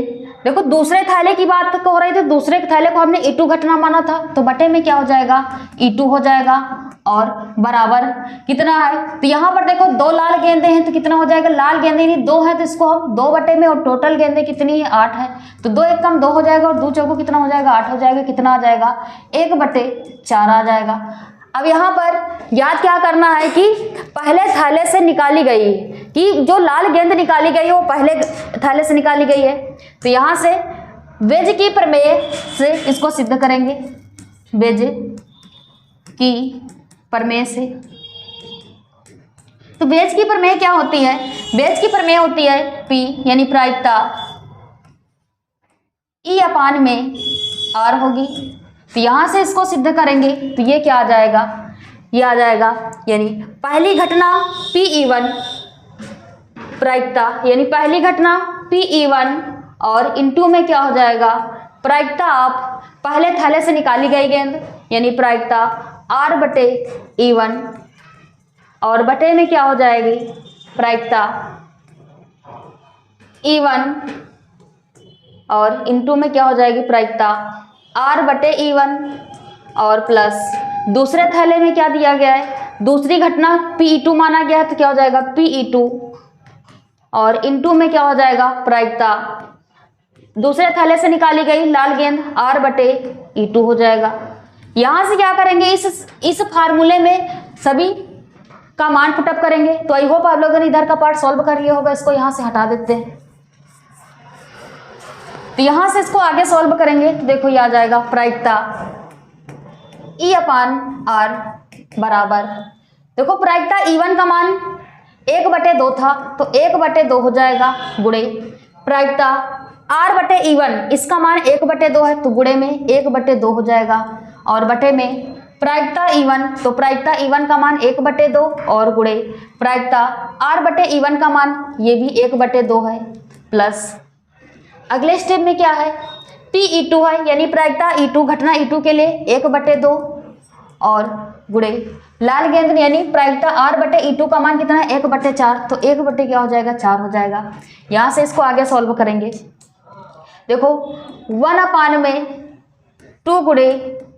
देखो दूसरे थैले की बात हो रही थी, दूसरे थैले को हमने E2 घटना माना था, तो बटे में क्या हो जाएगा E2 हो जाएगा और बराबर कितना है, तो यहाँ पर देखो 2 लाल गेंदें हैं तो कितना हो जाएगा, लाल गेंदें नहीं 2 है तो इसको हम 2 बटे में, और टोटल गेंदें कितनी है 8 है, तो 2 एकम 2 हो जाएगा और 2 चौको कितना हो जाएगा 8 हो जाएगा, कितना आ जाएगा 1 बटे 4 आ जाएगा। अब यहाँ पर याद क्या करना है कि पहले थैले से निकाली गई, कि जो लाल गेंद निकाली गई है वो पहले थैले से निकाली गई है, तो यहाँ से वेज की प्रमेय से इसको सिद्ध करेंगे, वेज की प्रमेय से। तो वेज की प्रमेय क्या होती है, वेज की प्रमेय होती है P यानी प्रायिकता E अपान में R होगी, तो यहां से इसको सिद्ध करेंगे तो ये क्या आ जाएगा, ये आ जाएगा यानी पहली घटना Pe1 प्रायिकता, यानी पहली घटना Pe1 और इनटू में क्या हो जाएगा प्रायिकता आप पहले थैले से निकाली गई गेंद, यानी प्रायिकता R बटे E1 और बटे में क्या हो जाएगी प्रायिकता E1 और इनटू में क्या हो जाएगी प्रायिकता R बटे E1 और प्लस दूसरे थैले में क्या दिया गया है, दूसरी घटना Pe2 माना गया है, तो क्या हो जाएगा Pe2 और इनटू में क्या हो जाएगा प्रायिकता दूसरे थैले से निकाली गई लाल गेंद R बटे E2 हो जाएगा। यहां से क्या करेंगे, इस फार्मूले में सभी का मान पुटअप करेंगे। तो आई होप आप लोगों ने इधर का पार्ट सॉल्व कर लिया होगा, इसको यहां से हटा देते हैं, तो यहां से इसको आगे सॉल्व करेंगे तो देखो ये आ जाएगा प्रायिकता E अपान R बराबर, देखो प्रायिकता E1 का मान 1/2 था तो 1/2 हो जाएगा गुणे प्रायिकता R बटे E1 इसका मान 1/2 है तो गुणे में 1/2 हो जाएगा और बटे में प्रायिकता E1, तो प्रायिकता E1 का मान 1/2 और गुणे प्रायिकता R बटे E1 का मान ये भी 1/2 है प्लस अगले स्टेप में क्या है Pe2 है, यानी प्रायिकता E2 घटना E2 के लिए 1/2 और गुणे लाल गेंद यानी प्रायिकता R बटे E2 का मान कितना है 1/4, तो 1 बटे क्या हो जाएगा 4 हो जाएगा। यहाँ से इसको आगे सॉल्व करेंगे, देखो 1/2 गुणे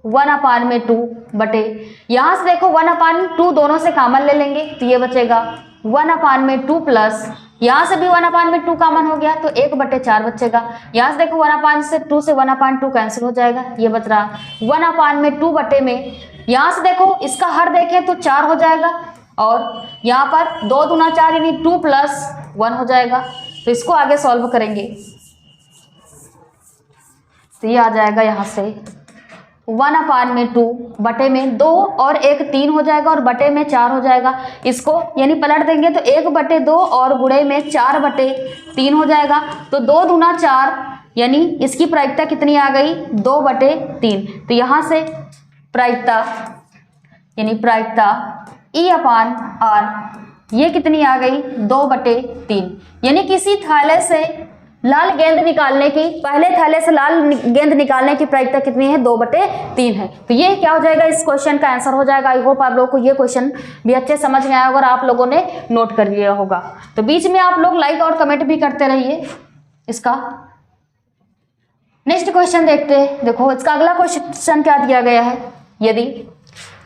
1/2 बटे, यहाँ से देखो 1/2 दोनों से कॉमन ले लेंगे तो ये बचेगा 1/2 प्लस यहाँ से भी 1/2 कॉमन हो गया तो 1/4 बचेगा। यहाँ से देखो 1/2 से 1/2 कैंसिल हो जाएगा, ये बच रहा 1/2 बटे में, यहाँ से देखो इसका हर देखें तो 4 हो जाएगा और यहाँ पर 2 दूना 4 यानी 2 + 1 हो जाएगा। तो इसको आगे सॉल्व करेंगे तो ये आ जाएगा यहाँ से 1/2 बटे में 2 और 1 3 हो जाएगा और बटे में 4 हो जाएगा। इसको यानी पलट देंगे तो 1/2 और गुणे में 4/3 हो जाएगा। तो 2 दूना 4 यानी इसकी प्रायिकता कितनी आ गई 2/3। तो यहाँ से प्रायिकता यानी प्रायिकता E/R ये कितनी आ गई 2/3। यानी किसी थैले से लाल गेंद निकालने की पहले थैले से लाल गेंद निकालने की प्रायिकता कितनी है 2/3 है। तो ये क्या हो जाएगा इस क्वेश्चन का आंसर हो जाएगा। आई होप आप लोगों को ये क्वेश्चन भी अच्छे समझ में आया होगा और आप लोगों ने नोट कर लिया होगा। तो बीच में आप लोग लाइक और कमेंट भी करते रहिए। इसका नेक्स्ट क्वेश्चन देखते हैं। देखो इसका अगला क्वेश्चन क्या दिया गया है। यदि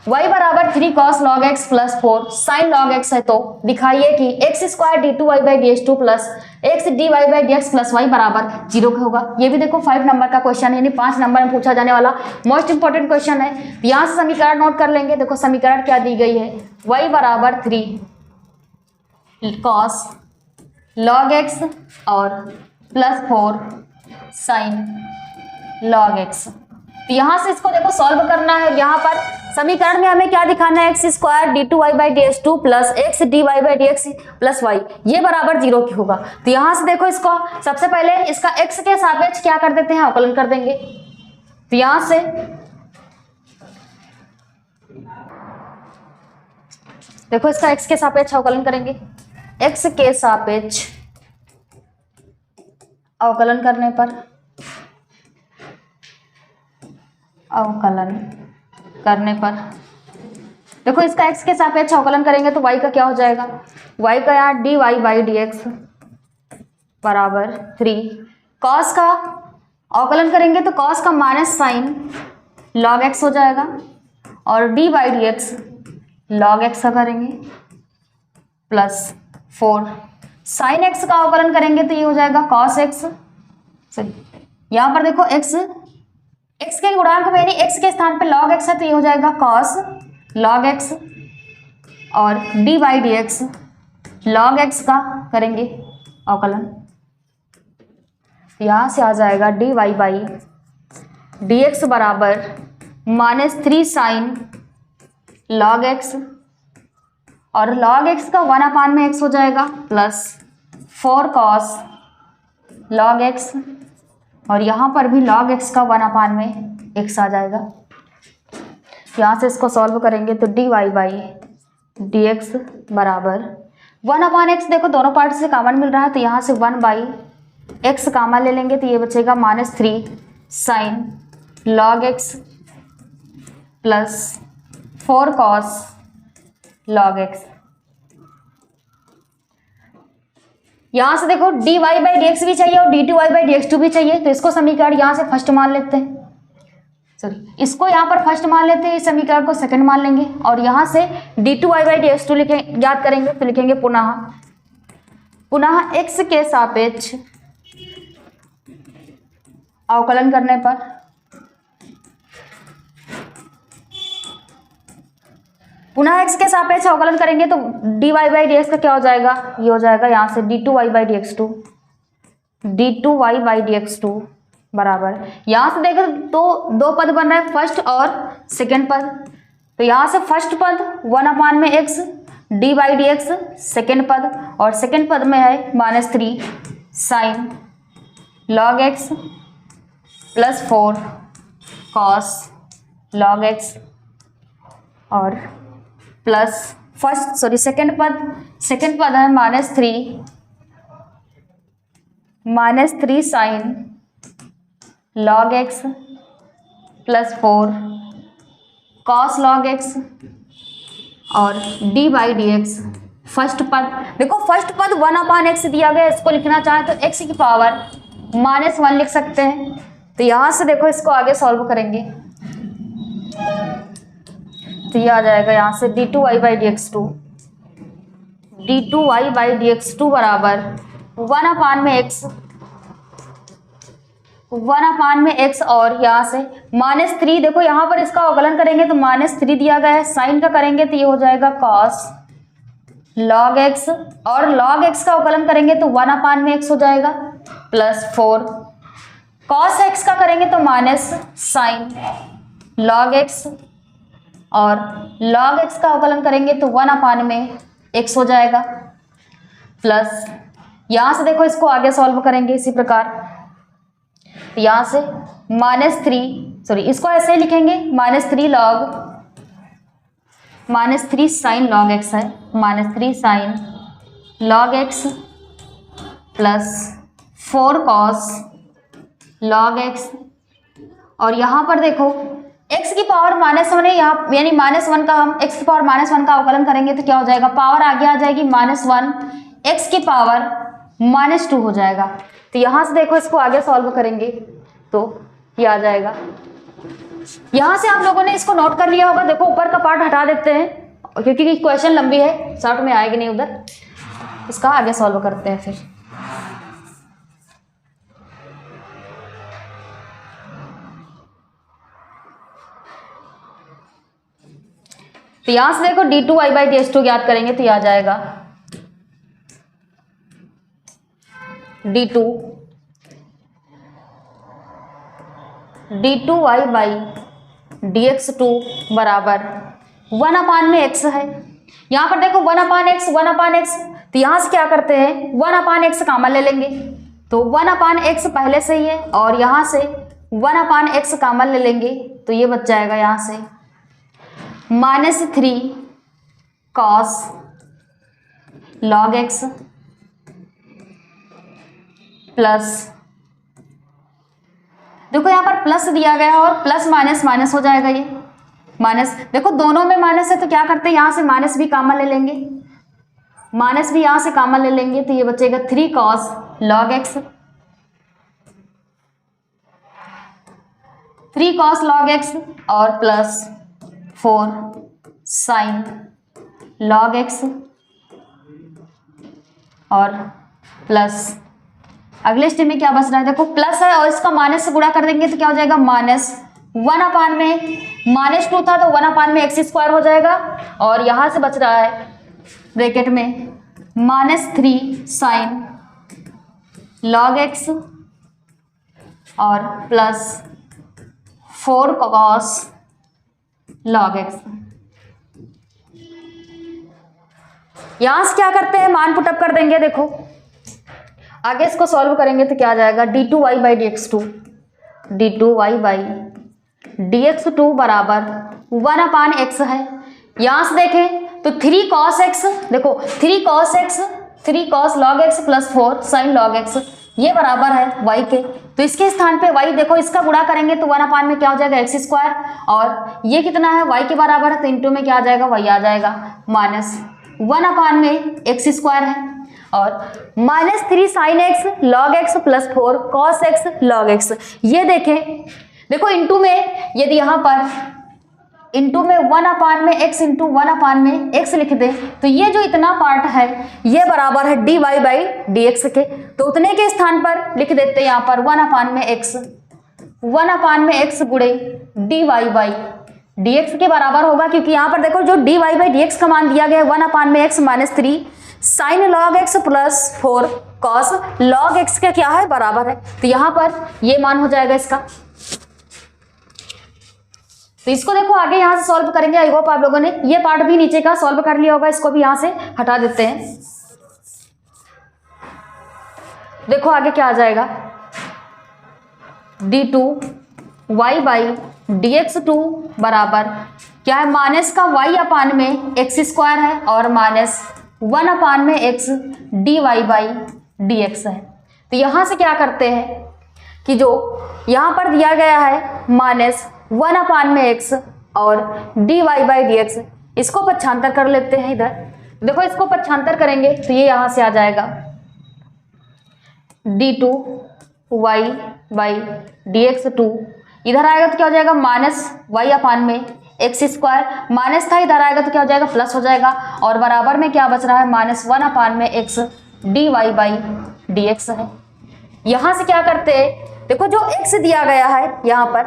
y = 3 cos log x + 4 sin log x है तो दिखाइए कि x² d2y/dx2 + x dy/dx + y बराबर 0 का होगा। ये भी देखो 5 नंबर का क्वेश्चन है यानी 5 नंबर में पूछा जाने वाला मोस्ट इंपोर्टेंट क्वेश्चन है। तो यहाँ से समीकरण नोट कर लेंगे। देखो समीकरण क्या दी गई है y = 3 cos log x और +4 sin log x। तो यहाँ से इसको देखो सॉल्व करना है। यहाँ पर समीकरण में हमें क्या दिखाना है x² d2y/dx2 + x dy/dx + y ये बराबर 0 की होगा। तो यहाँ से देखो इसको सबसे पहले इसका x के सापेक्ष क्या कर देते हैं अवकलन कर देंगे। तो यहाँ से देखो इसका x के सापेक्ष अवकलन करेंगे। x के सापेक्ष अवकलन करने पर देखो इसका x के सापेक्ष अवकलन करेंगे तो y का क्या हो जाएगा y का यहाँ dy/dx बराबर 3 cos का अवकलन करेंगे तो cos का माइनस साइन log x हो जाएगा और dy/dx log x का करेंगे +4 sin x का अवकलन करेंगे तो ये हो जाएगा cos x। सही यहाँ पर देखो x के गुणांक में यानी x के स्थान पे log x है तो ये हो जाएगा cos log x और dy/dx log x का करेंगे अवकलन। यहाँ से आ जाएगा dy/dx बराबर -3 sin log x और log x का 1/x हो जाएगा +4 cos log x और यहाँ पर भी log x का 1/x आ जाएगा। यहाँ से इसको सॉल्व करेंगे तो dy/dx बराबर 1/x देखो दोनों पार्ट से कॉमन मिल रहा है तो यहाँ से 1/x कॉमन ले लेंगे तो ये बचेगा -3 sin log x +4 cos log x। यहाँ से देखो dy/dx भी चाहिए और d2y/dx2 भी चाहिए तो इसको समीकरण यहाँ से फर्स्ट मान लेते हैं। सॉरी इसको यहाँ पर फर्स्ट मान लेते हैं, इस समीकरण को सेकंड मान लेंगे और यहाँ से d2y/dx2 लिखे याद करेंगे तो लिखेंगे पुनः x के सापेक्ष अवकलन करने पर पुनः x के सापेक्ष अवकलन करेंगे तो dy/dx का क्या हो जाएगा ये हो जाएगा यहाँ से d2y/dx2 बराबर यहाँ से देखो तो दो पद बन रहा है फर्स्ट और सेकंड पद। तो यहाँ से फर्स्ट पद 1/x dy/dx सेकंड पद और सेकंड पद में है -3 sin log x +4 cos log x और प्लस सेकंड पद है -3 sin log x +4 cos log x और dy/dx फर्स्ट पद देखो फर्स्ट पद 1/x दिया गया इसको लिखना चाहे तो x की पावर -1 लिख सकते हैं। तो यहाँ से देखो इसको आगे सॉल्व करेंगे तो ये आ जाएगा यहाँ से d2y/dx2 बराबर 1/x और यहाँ से -3 देखो यहाँ पर इसका अवकलन करेंगे तो -3 दिया गया है साइन का करेंगे तो ये हो जाएगा cos log x, और log x का अवकलन करेंगे तो 1/x हो जाएगा प्लस 4, cos x का करेंगे तो माइनस साइन log x, और log x का अवकलन करेंगे तो 1/x हो जाएगा प्लस, यहाँ से देखो इसको आगे सॉल्व करेंगे इसी प्रकार, यहाँ से इसको ऐसे लिखेंगे -3 साइन log x है, -3 sine log x plus 4 cos log x, और यहाँ पर देखो x की पावर -1 है, यहाँ यानी -1 का हम x की पावर -1 का अवकलन करेंगे तो क्या हो जाएगा, पावर आगे आ जाएगी -1, x की पावर -2 हो जाएगा। तो यहाँ से देखो इसको आगे सॉल्व करेंगे तो ये आ जाएगा। यहाँ से आप लोगों ने इसको नोट कर लिया होगा, देखो ऊपर का पार्ट हटा देते हैं क्योंकि क्वेश्चन लंबी है, शॉर्ट में आएगी नहीं उधर, इसका आगे सॉल्व करते हैं फिर। तो यहां से देखो d2y/ds2 ज्ञात करेंगे तो ये आ जाएगा d2y/dx2 बराबर 1/x है। यहां पर देखो 1/x, तो यहां से क्या करते हैं 1/x कॉमन ले लेंगे, तो 1/x पहले से ही है, और यहां से 1/x कॉमन ले लेंगे तो ये बच जाएगा यहाँ से -3 cos log x प्लस, देखो यहाँ पर प्लस दिया गया है और प्लस माइनस हो जाएगा, ये माइनस, देखो दोनों में माइनस है तो क्या करते हैं यहाँ से माइनस भी कॉमन ले लेंगे, माइनस भी यहाँ से कॉमन ले लेंगे तो ये बचेगा 3 cos log x, 3 cos log x और प्लस 4 sin log x और प्लस, अगले स्टेप में क्या बच रहा है, देखो प्लस है और इसका माइनस से गुणा कर देंगे तो क्या हो जाएगा -1/-2 था तो 1/x² हो जाएगा, और यहां से बच रहा है ब्रैकेट में -3 sin log x और प्लस 4 cos log x। यहां से क्या करते हैं मान पुटअप कर देंगे, देखो आगे इसको सॉल्व करेंगे तो क्या आ जाएगा d2y/dx2 बराबर 1/x है। यहां से देखें तो 3 cos x, देखो 3 cos log x plus 4 sin log x, ये बराबर है y के, तो इसके स्थान पे y देखो इसका गुणा करेंगे तो 1/, में क्या हो जाएगा x², और ये कितना है y के बराबर है तो इंटू में क्या आ जाएगा y आ जाएगा -1/x² है, और -3 sin x log x plus 4 cos x log x, ये देखें देखो इंटू में, यदि यहाँ पर इंटू में 1/x इंटू 1/x लिख दे तो ये जो इतना पार्ट है ये बराबर है dy/dx के, तो उतने के स्थान पर लिख देते हैं यहाँ पर 1/x गुणे dy/dx के बराबर होगा, क्योंकि यहाँ पर देखो जो dy/dx का मान दिया गया है 1/x -3 sin log x plus 4 cos log x के क्या है बराबर है, तो यहाँ पर ये मान हो जाएगा इसका। तो इसको देखो आगे यहाँ से सॉल्व करेंगे, आई होप आप लोगों ने ये पार्ट भी नीचे का सॉल्व कर लिया होगा, इसको भी यहाँ से हटा देते हैं। देखो आगे क्या आ जाएगा d2y/dx2 बराबर क्या है, माइनस का y/x² है और -1/x dy/dx है। तो यहाँ से क्या करते हैं कि जो यहाँ पर दिया गया है -1/x और dy/dx, इसको पक्षांतर कर लेते हैं इधर, देखो इसको पक्षांतर करेंगे तो ये यहाँ से आ जाएगा d2y/dx2, इधर आएगा तो क्या हो जाएगा -y/x², माइनस था इधर आएगा तो क्या हो जाएगा प्लस हो जाएगा, और बराबर में क्या बच रहा है -1/x dy/dx है। यहाँ से क्या करते हैं, देखो जो x दिया गया है यहाँ पर,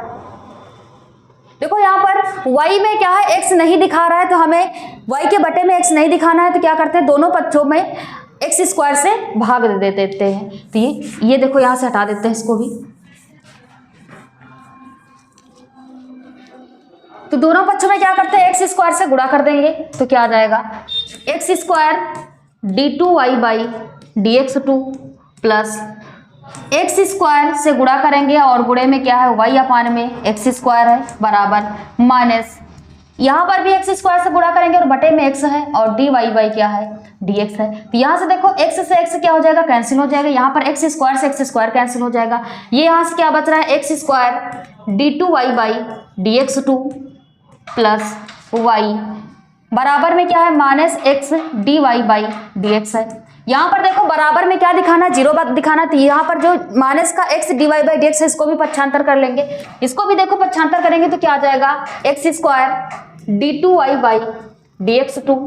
देखो यहाँ पर y में क्या है, x नहीं दिखा रहा है, तो हमें y के बटे में x नहीं दिखाना है, तो क्या करते हैं दोनों पक्षों में x स्क्वायर से भाग दे देते हैं। तो ये देखो यहाँ से हटा देते हैं इसको भी, तो दोनों पक्षों में क्या करते हैं x स्क्वायर से गुणा कर देंगे, तो क्या आ जाएगा x square d2y by dx2 plus x square से गुणा करेंगे और गुणे में क्या है y अपान में एक्स स्क्वायर है बराबर माइनस, यहाँ पर भी एक्स स्क्वायर से गुणा करेंगे और बटे में x है और dy बाई क्या है dx है। तो यहाँ से देखो x से x क्या हो जाएगा, कैंसिल हो जाएगा, यहाँ पर एक्स स्क्वायर से एक्स स्क्वायर कैंसिल हो जाएगा, ये यहाँ से क्या बच रहा है x square d2y by dx2 plus y बराबर में क्या है minus x dy by dx है। यहाँ पर देखो बराबर में क्या दिखाना है, जीरो बात दिखाना, तो यहाँ पर जो माइनस का x dy बाई dx है इसको भी पक्षांतर कर लेंगे, इसको भी देखो पक्षांतर करेंगे तो क्या आ जाएगा x square d2y by dx2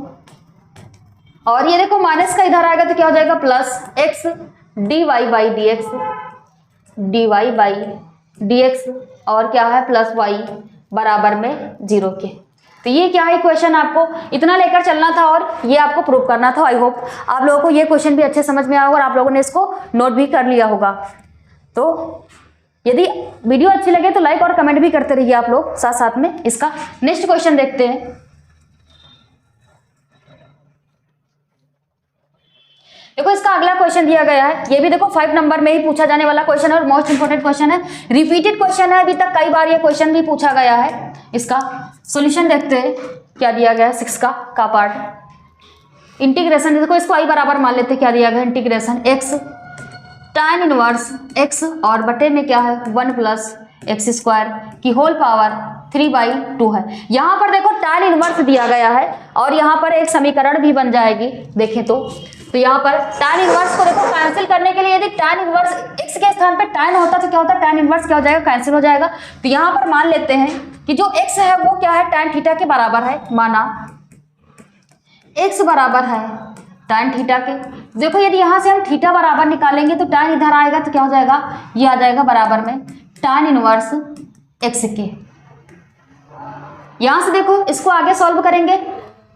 और ये देखो माइनस का इधर आएगा तो क्या हो जाएगा plus x dy by dx और क्या है प्लस y बराबर में 0 के। तो ये क्या है क्वेश्चन, आपको इतना लेकर चलना था और ये आपको प्रूव करना था। आई होप आप लोगों को ये क्वेश्चन भी अच्छे समझ में आया होगा और आप लोगों ने इसको नोट भी कर लिया होगा। तो यदि वीडियो अच्छी लगे तो लाइक और कमेंट भी करते रहिए आप लोग, साथ साथ में इसका नेक्स्ट क्वेश्चन देखते हैं। देखो इसका अगला क्वेश्चन दिया गया है, ये भी देखो 5 नंबर में ही पूछा जाने वाला क्वेश्चन है और मोस्ट इंपोर्टेंट क्वेश्चन है, रिपीटेड क्वेश्चन है, अभी तक कई बार ये क्वेश्चन भी पूछा गया है। इसका सॉल्यूशन देखते हैं क्या दिया गया है 6 का पार्ट। इंटीग्रेशन देखो इसको आई बराबर मान लेते हैं, क्या दिया गया integration x tan inverse x और बटे में क्या है 1 प्लस एक्स स्क्वायर की होल पावर 3/2 है। यहाँ पर देखो tan इनवर्स दिया गया है और यहाँ पर एक समीकरण भी बन जाएगी देखें तो यहाँ पर tan इनवर्स को देखो कैंसिल करने के लिए यदि tan इनवर्स x के स्थान पे tan होता तो क्या होता, tan इनवर्स क्या हो जाएगा कैंसिल हो जाएगा। तो यहाँ पर मान लेते हैं कि जो x है वो क्या है tan थीटा के बराबर है, माना x बराबर है tan थीटा के। देखो यदि यहाँ से हम थीटा बराबर निकालेंगे तो tan इधर आएगा तो क्या हो जाएगा, ये आ जाएगा बराबर में tan इनवर्स x के। यहाँ से देखो इसको आगे सॉल्व करेंगे,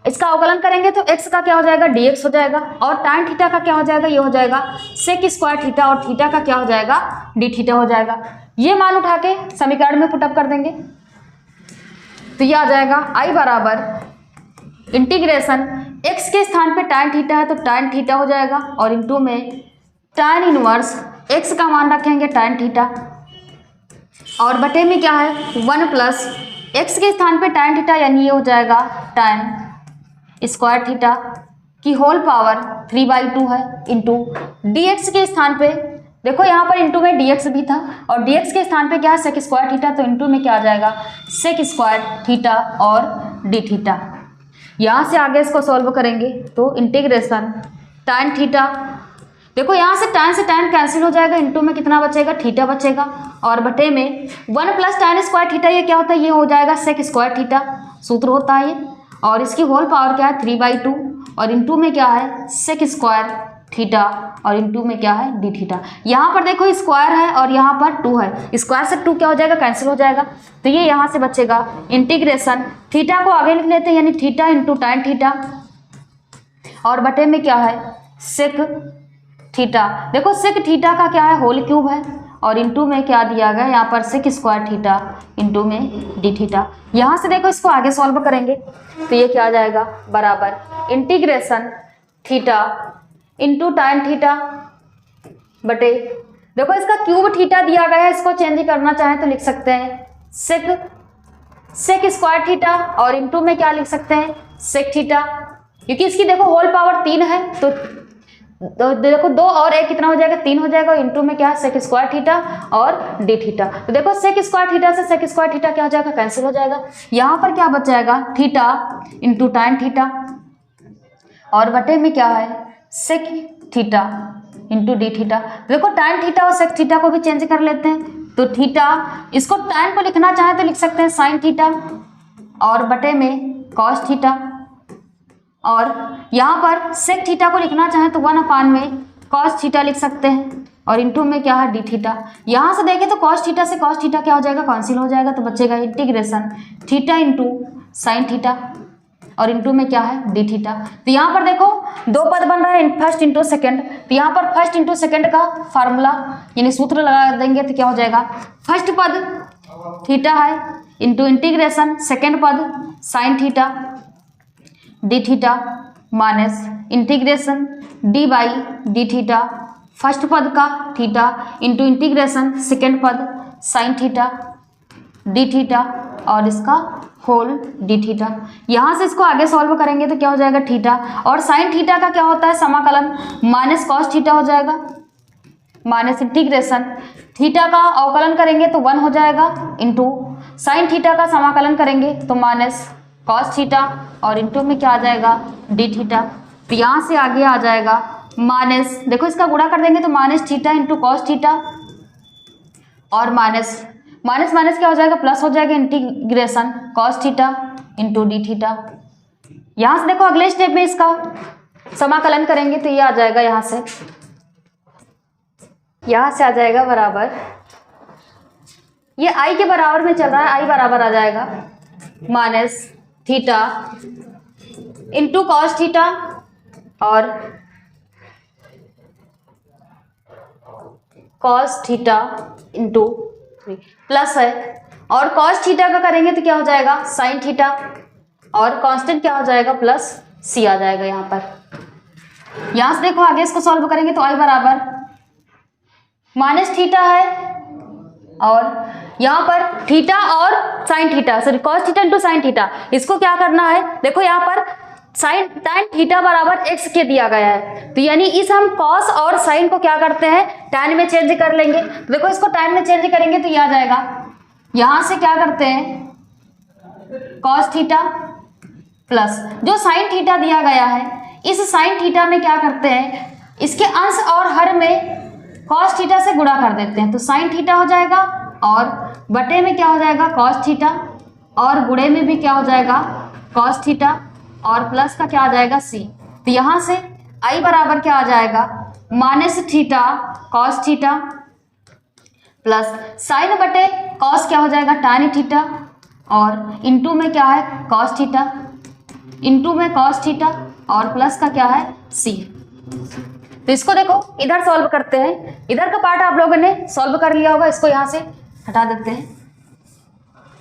इसका अवकलन करेंगे तो x का क्या हो जाएगा dx हो जाएगा और tan थीटा का क्या हो जाएगा, ये हो जाएगा sec स्क्वायर थीटा और थीटा का क्या हो जाएगा d थीटा हो जाएगा। ये मान उठा के समीकरण में पुटअप कर देंगे तो ये आ जाएगा i बराबर इंटीग्रेशन x के स्थान पे tan थीटा है तो tan थीटा हो जाएगा और इंटू में tan इनवर्स x का मान रखेंगे tan थीटा और बटे में क्या है 1 प्लस x के स्थान पे tan थीटा यानी ये हो जाएगा tan स्क्वायर थीटा की होल पावर 3/2 है इंटू dx के स्थान पे देखो यहाँ पर इंटू में dx भी था और dx के स्थान पे क्या है sec स्क्वायर थीटा, तो इंटू में क्या आ जाएगा sec स्क्वायर थीटा और d थीटा। यहाँ से आगे इसको सॉल्व करेंगे तो इंटीग्रेशन tan थीटा, देखो यहाँ से tan कैंसिल हो जाएगा, इंटू में कितना बचेगा थीटा बचेगा और बटे में 1 प्लस tan स्क्वायर थीटा, ये क्या होता है ये हो जाएगा sec स्क्वायर थीटा सूत्र होता है ये, और इसकी होल पावर क्या है 3/2 और इंटू में क्या है sec स्क्वायर थीटा और इंटू में क्या है d थीटा। यहाँ पर देखो स्क्वायर है और यहाँ पर 2 है, स्क्वायर से 2 क्या हो जाएगा कैंसिल हो जाएगा, तो ये यहाँ से बचेगा इंटीग्रेशन थीटा को आगे लिख लेते हैं यानी थीटा इंटू tan थीटा और बटे में क्या है sec थीटा। देखो sec थीटा का क्या है होल क्यूब है और इंटू में क्या दिया गया यहाँ पर sec स्क्वायर थीटा इंटू में d थीटा। यहाँ से देखो इसको आगे सॉल्व करेंगे तो ये क्या आ जाएगा बराबर integration theta into tan theta बटे, देखो इसका क्यूब थीटा दिया गया है, इसको चेंज करना चाहें तो लिख सकते हैं sec स्क्वायर थीटा और इंटू में क्या लिख सकते हैं sec थीटा, क्योंकि इसकी देखो होल पावर 3 है तो देखो 2 और 1 कितना हो जाएगा 3 हो जाएगा, इंटू में क्या है sec स्क्वायर थीटा और d थीटा। तो देखो sec स्क्वायर थीटा से sec स्क्वायर थीटा क्या हो जाएगा कैंसिल हो जाएगा, यहाँ पर क्या बच जाएगा थीटा इंटू tan थीटा और बटे में क्या है sec theta into d theta. देखो tan थीटा और sec थीटा को भी चेंज कर लेते हैं तो थीटा, इसको tan को लिखना चाहें तो लिख सकते हैं sin थीटा और बटे में cos थीटा और यहाँ पर sec थीटा को लिखना चाहें तो 1 अपान में cos थीटा लिख सकते हैं और इंटू में क्या है डी थीटा। यहाँ से देखें तो कॉस थीटा से कॉस थीटा क्या हो जाएगा, कैंसिल हो जाएगा, तो बचेगा integration theta into sine theta और इंटू में क्या है डी थीटा। तो यहाँ पर देखो दो पद बन रहा है, फर्स्ट इंटू सेकेंड, तो यहाँ पर फर्स्ट इंटू सेकेंड का फार्मूला यानी सूत्र लगा देंगे तो क्या हो जाएगा, फर्स्ट पद थीटा है इंटू इंटीग्रेशन सेकेंड पद sine theta D theta minus integration D by D theta first पद का थीटा इंटू इंटीग्रेशन सेकेंड पद साइन थीटा डी थीटा और इसका होल डी थीटा। यहाँ से इसको आगे सॉल्व करेंगे तो क्या हो जाएगा थीटा, और साइन थीटा का क्या होता है समाकलन माइनस कॉस थीटा हो जाएगा माइनस इंटीग्रेशन थीटा का अवकलन करेंगे तो 1 हो जाएगा इंटू साइन थीटा का समाकलन करेंगे तो माइनस कॉस थीटा और इंटू में क्या आ जाएगा डी थीटा। तो यहाँ से आगे आ जाएगा माइनस, देखो इसका गुणा कर देंगे तो minus theta into cos theta और माइनस माइनस माइनस क्या हो जाएगा प्लस हो जाएगा integration cos theta into D theta. यहाँ से देखो अगले स्टेप में इसका समाकलन करेंगे तो ये आ जाएगा यहाँ से आ जाएगा बराबर, ये आई के बराबर में चल रहा है, आई बराबर आ जाएगा minus theta into cos theta और कॉस थीटा इंटू प्लस है और कॉस थीटा का करेंगे तो क्या हो जाएगा साइन थीटा और कांस्टेंट क्या हो जाएगा प्लस सी आ जाएगा यहाँ पर। यहाँ से देखो आगे इसको सॉल्व करेंगे तो आई बराबर माइनस थीटा है और यहाँ पर थीटा और sine theta sorry cos theta into sine theta, इसको क्या करना है देखो यहाँ पर साइन tan थीटा बराबर x के दिया गया है, तो यानी इस हम कॉस और साइन को क्या करते हैं tan में चेंज कर लेंगे। तो देखो इसको tan में चेंज करेंगे तो ये आ जाएगा, यहाँ से क्या करते हैं कॉस थीटा प्लस जो साइन थीटा दिया गया है, इस साइन थीटा में क्या करते हैं इसके अंश और हर में कॉस थीटा से गुणा कर देते हैं, तो साइन थीटा हो जाएगा और बटे में क्या हो जाएगा कॉस थीटा और गुणे में भी क्या हो जाएगा कॉस थीटा और प्लस का क्या आ जाएगा सी। तो यहाँ से आई बराबर क्या आ जाएगा minus theta cos theta plus sign बटे कॉस क्या हो जाएगा tan थीटा और इंटू में क्या है कॉस थीटा इंटू में कॉस थीटा और प्लस का क्या है सी। तो इसको देखो इधर सॉल्व करते हैं, इधर का पार्ट आप लोगों ने सॉल्व कर लिया होगा, इसको यहाँ से हटा देते हैं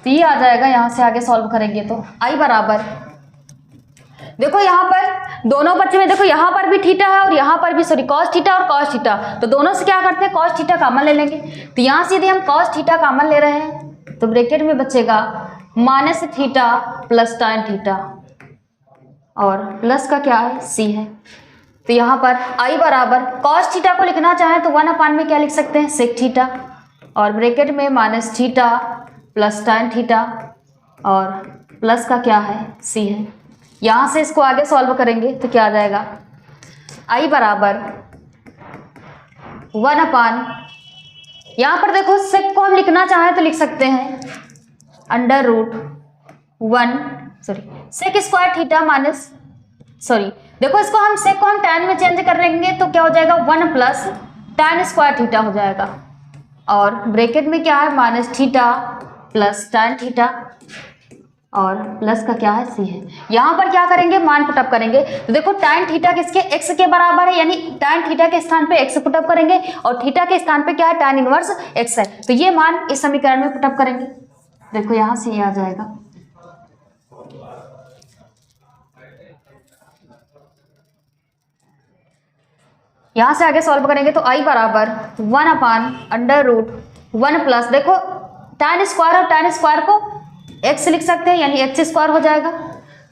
तो ये आ जाएगा। यहाँ से आगे सॉल्व करेंगे तो आई बराबर देखो यहाँ पर दोनों बच्चे में देखो यहाँ पर भी थीटा है और यहाँ पर भी सॉरी कॉस थीटा और कॉस थीटा, तो दोनों से क्या करते हैं कॉस थीटा कॉमन ले लेंगे। तो यहाँ से यदि हम कॉस थीटा कॉमन ले रहे हैं तो ब्रैकेट में बचेगा minus theta plus tan theta और प्लस का क्या है सी है। तो यहाँ पर आई बराबर कॉस थीटा को लिखना चाहें तो 1/, में क्या लिख सकते हैं सेक थीटा और ब्रैकेट में minus theta plus tan theta और प्लस का क्या है सी है। यहाँ से इसको आगे सॉल्व करेंगे तो क्या आ जाएगा आई बराबर 1/, यहाँ पर देखो सेक को हम लिखना चाहें तो लिख सकते हैं √1 सेक स्क्वायर थीटा माइनस देखो इसको हम सेक को हम tan में चेंज कर लेंगे तो क्या हो जाएगा 1 प्लस tan स्क्वायर थीटा हो जाएगा और ब्रैकेट में क्या है minus theta plus tan theta और प्लस का क्या है सी है। यहाँ पर क्या करेंगे मान पुटअप करेंगे तो देखो tan थीटा किसके x के बराबर है, यानी tan थीटा के स्थान पे x पुटअप करेंगे और थीटा के स्थान पे क्या है tan इनवर्स x है, तो ये मान इस समीकरण में पुटअप करेंगे। देखो यहाँ से ये आ जाएगा यहाँ से आगे सॉल्व करेंगे तो आई बराबर 1/√1 प्लस देखो tan स्क्वायर और tan स्क्वायर को x लिख सकते हैं यानी x स्क्वायर हो जाएगा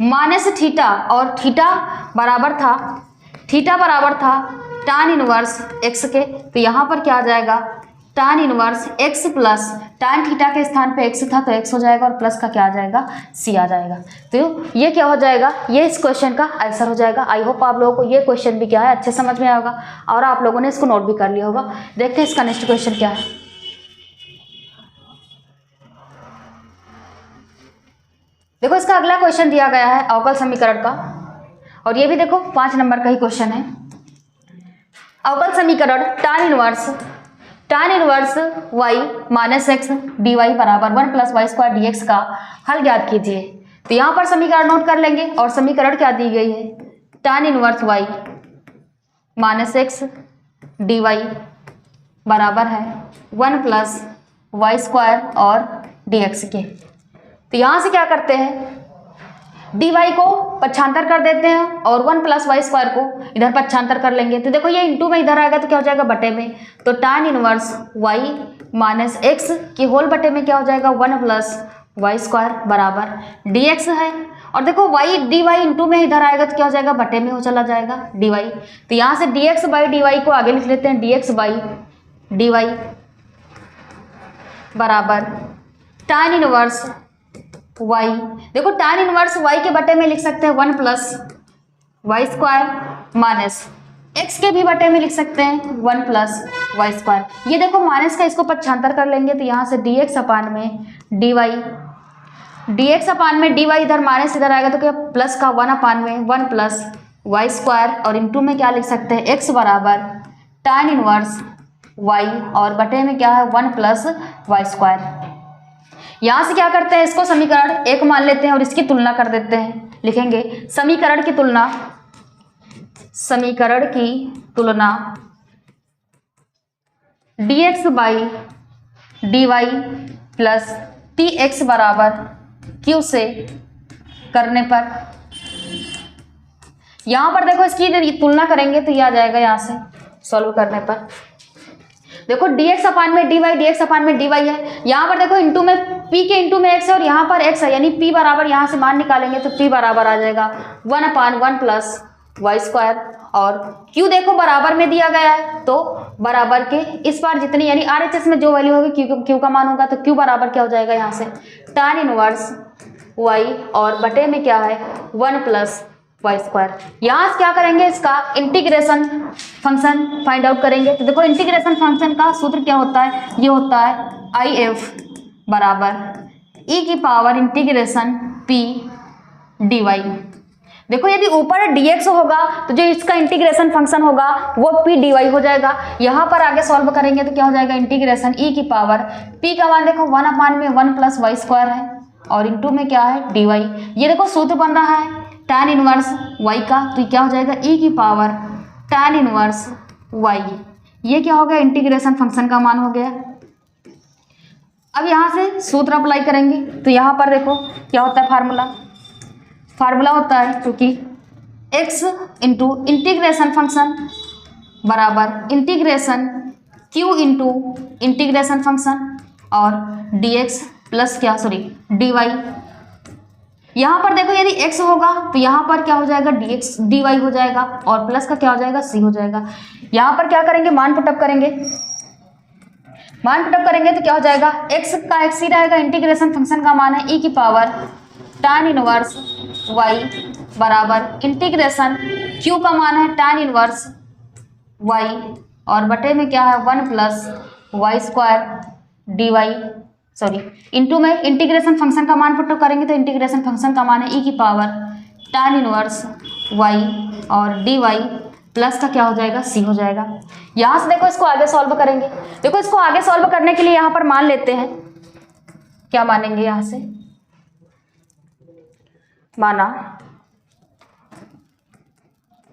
माइनस थीटा और थीटा बराबर था tan इनवर्स x के, तो यहाँ पर क्या आ जाएगा tan inverse x plus tan theta के स्थान पे x था तो x हो जाएगा और प्लस का क्या आ जाएगा c आ जाएगा। तो ये क्या हो जाएगा ये इस क्वेश्चन का आंसर हो जाएगा। आई होप आप लोगों को ये क्वेश्चन भी क्या है अच्छे समझ में आएगा और आप लोगों ने इसको नोट भी कर लिया होगा। देखते हैं इसका नेक्स्ट क्वेश्चन क्या है। देखो इसका अगला क्वेश्चन दिया गया है अवकल समीकरण का और ये भी देखो 5 नंबर का ही क्वेश्चन है। अवकल समीकरण tan inverse y minus x d y बराबर 1 + y² dx का हल ज्ञात कीजिए। तो यहाँ पर समीकरण नोट कर लेंगे और समीकरण क्या दी गई है, tan inverse y minus x d y बराबर है 1 + y² और dx के। तो यहाँ से क्या करते हैं, dy को पक्षांतर कर देते हैं और 1 + y² को इधर पक्षांतर कर लेंगे। तो देखो ये इंटू में इधर आएगा तो क्या हो जाएगा बटे में, तो tan inverse y minus x की होल बटे में क्या हो जाएगा 1 + y² बराबर dx है। और देखो y dy इंटू में इधर आएगा तो क्या हो जाएगा बटे में हो चला जाएगा dy। तो यहाँ से dx/dy को आगे लिख लेते हैं, dx/dy बराबर tan इनवर्स y, देखो tan इनवर्स y के बटे में लिख सकते हैं 1 + y² माइनस x के भी बटे में लिख सकते हैं 1 + y²। ये देखो माइनस का इसको पक्षांतर कर लेंगे तो यहाँ से dx/dy इधर माइनस इधर आएगा तो क्या प्लस का 1 + y² और इंटू में क्या लिख सकते हैं x बराबर tan इनवर्स y और बटे में क्या है 1 + y²। यहाँ से क्या करते हैं, इसको समीकरण 1 मान लेते हैं और इसकी तुलना कर देते हैं। लिखेंगे समीकरण की तुलना dx/dy प्लस px बराबर q से करने पर, यहाँ पर देखो इसकी तुलना करेंगे तो ये आ जाएगा यहाँ से सॉल्व करने पर। देखो dx/dy है, यहाँ पर देखो इंटू में p के इंटू में x है और यहाँ पर x है, यानी p बराबर यहाँ से मान निकालेंगे तो p बराबर आ जाएगा 1/1 + y² और q देखो बराबर में दिया गया है तो बराबर के इस बार जितनी यानी RHS में जो वैल्यू होगी q का मान होगा तो q बराबर क्या हो जाएगा यहाँ से tan इनवर्स y और बटे में क्या है 1 + y²। यहाँ से क्या करेंगे, इसका इंटीग्रेशन फंक्शन फाइंड आउट करेंगे। तो देखो इंटीग्रेशन फंक्शन का सूत्र क्या होता है, ये होता है IF बराबर e⁻∫ p dy। देखो यदि ऊपर dx होगा तो जो इसका इंटीग्रेशन फंक्शन होगा वो p dy हो जाएगा। यहाँ पर आगे सॉल्व करेंगे तो क्या हो जाएगा इंटीग्रेशन e⁻, p का मान देखो 1/1 + y² है और इंटू में क्या है dy। ये देखो सूत्र बन रहा है tan इनवर्स y का, तो क्या हो जाएगा e⁻tan इनवर्स y। ये क्या हो गया इंटीग्रेशन फंक्शन का मान हो गया। अब यहाँ से सूत्र अप्लाई करेंगे तो यहाँ पर देखो क्या होता है, फार्मूला होता है क्योंकि x इंटू इंटीग्रेशन फंक्शन बराबर integration q into integration function और dx प्लस क्या dy। यहाँ पर देखो यदि x होगा तो यहाँ पर क्या हो जाएगा dx dy हो जाएगा और प्लस का क्या हो जाएगा c हो जाएगा। यहाँ पर क्या करेंगे, मान पुटअप करेंगे तो क्या हो जाएगा x का x ही रहेगा, इंटीग्रेशन फंक्शन का मान है e⁻tan इनवर्स y बराबर इंटीग्रेशन q का मान है tan इनवर्स y और बटे में क्या है 1 + y² dy इंटू में इंटीग्रेशन फंक्शन का मान पुट करेंगे तो इंटीग्रेशन फंक्शन का मान है e⁻tan इनवर्स y और dy प्लस का क्या हो जाएगा c हो जाएगा। यहाँ से देखो इसको आगे सॉल्व करेंगे। देखो इसको आगे सॉल्व करने के लिए यहाँ पर मान लेते हैं, क्या मानेंगे, यहाँ से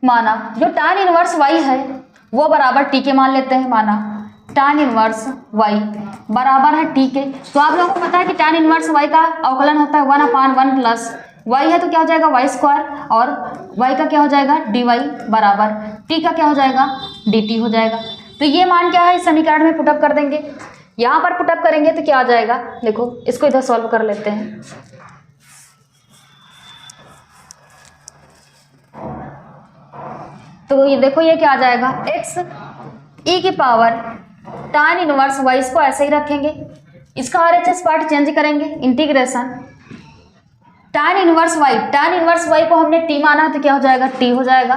माना जो tan इनवर्स y है वो बराबर t के मान लेते हैं। माना tan इनवर्स y बराबर है t के, तो आप लोगों को पता है कि tan इनवर्स y का अवकलन होता है 1/1 + y है तो क्या हो जाएगा y² और y का क्या हो जाएगा dy बराबर t का क्या हो जाएगा dt हो जाएगा। तो ये मान क्या है इस समीकरण में पुटअप कर देंगे। यहाँ पर पुटअप करेंगे तो क्या आ जाएगा, देखो इसको इधर सॉल्व कर लेते हैं। तो ये देखो ये क्या आ जाएगा x e⁻tan इनवर्स y, इसको ऐसे ही रखेंगे, इसका RHS पार्ट चेंज करेंगे, इंटीग्रेशन tan इनवर्स y को हमने t माना तो क्या हो जाएगा t हो जाएगा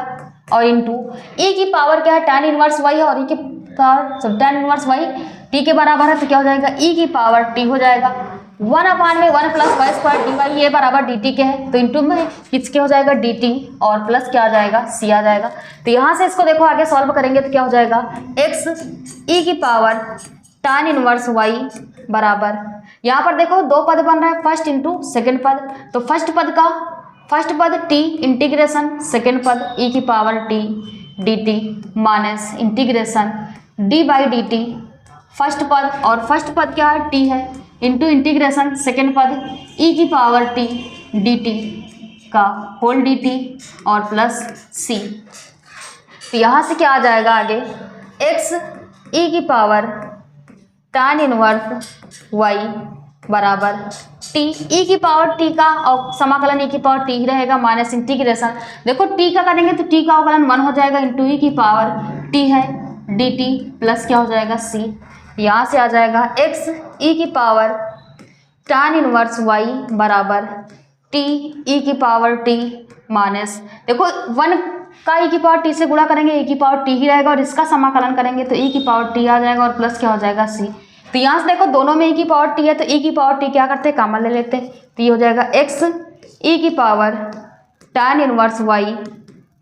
और इंटू e की पावर क्या है tan इनवर्स y है और e की power tan inverse y t के बराबर है तो क्या हो जाएगा e की पावर t हो जाएगा 1 अपान में 1 plus y square d y, ये बराबर डी टी के है, तो इंटू में किसके हो जाएगा डी टी और प्लस क्या आ जाएगा सी आ जाएगा। तो यहाँ से इसको देखो आगे सॉल्व करेंगे तो क्या हो जाएगा एक्स ई की पावर tan इनवर्स वाई बराबर, यहाँ पर देखो दो पद बन रहा है, फर्स्ट इंटू सेकेंड पद, तो फर्स्ट पद t इंटीग्रेशन सेकेंड पद e की power t dt minus integration d by D T first पद, और फर्स्ट पद क्या है t है, इंटू इंटीग्रेशन सेकेंड पद e की पावर t dt का होल dt और प्लस c। तो यहाँ से क्या आ जाएगा आगे x e की पावर tan इनवर्स y बराबर t e की पावर t का और समाकलन e की पावर t ही रहेगा माइनस इंटीग्रेशन, देखो t का करेंगे तो t का अवकलन 1 हो जाएगा इंटू e की पावर t है dt प्लस क्या हो जाएगा c। यहाँ से आ जाएगा x e की पावर tan इनवर्स y बराबर t e की पावर t माइनस, देखो 1 का e की पावर t से गुणा करेंगे e की पावर t ही रहेगा और इसका समाकलन करेंगे तो e की पावर t आ जाएगा और प्लस क्या हो जाएगा c। तो यहाँ से देखो दोनों में e की पावर t है तो e की पावर t क्या करते हैं कॉमन ले लेते हैं, तो ये हो जाएगा x e की पावर tan इनवर्स y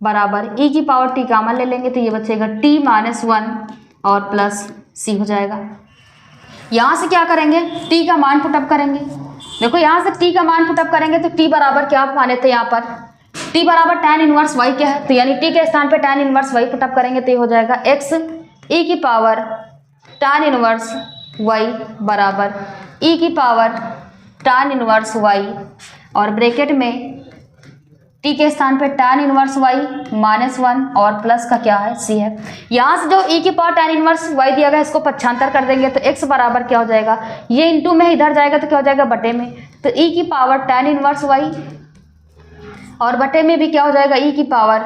बराबर e की पावर t कॉमन ले लेंगे तो ये बचेगा t माइनस 1 और प्लस c हो जाएगा। यहाँ से क्या करेंगे t का मान पुटअप करेंगे, देखो यहाँ से t का मान पुटअप करेंगे तो t बराबर क्या माने थे यहाँ पर t बराबर tan इनवर्स y क्या है, तो यानी t के स्थान पे tan इनवर्स y पुटअप करेंगे तो ये हो जाएगा x e की पावर tan इनवर्स y बराबर e की पावर tan इनवर्स y और ब्रैकेट में t के स्थान पे tan इनवर्स y माइनस 1 और प्लस का क्या है c है। यहाँ से जो e की पावर tan इनवर्स y दिया गया इसको पक्षांतर कर देंगे तो x बराबर क्या हो जाएगा, ये इंटू में इधर जाएगा तो क्या हो जाएगा बटे में, तो e की पावर tan इनवर्स y और बटे में भी क्या हो जाएगा e की पावर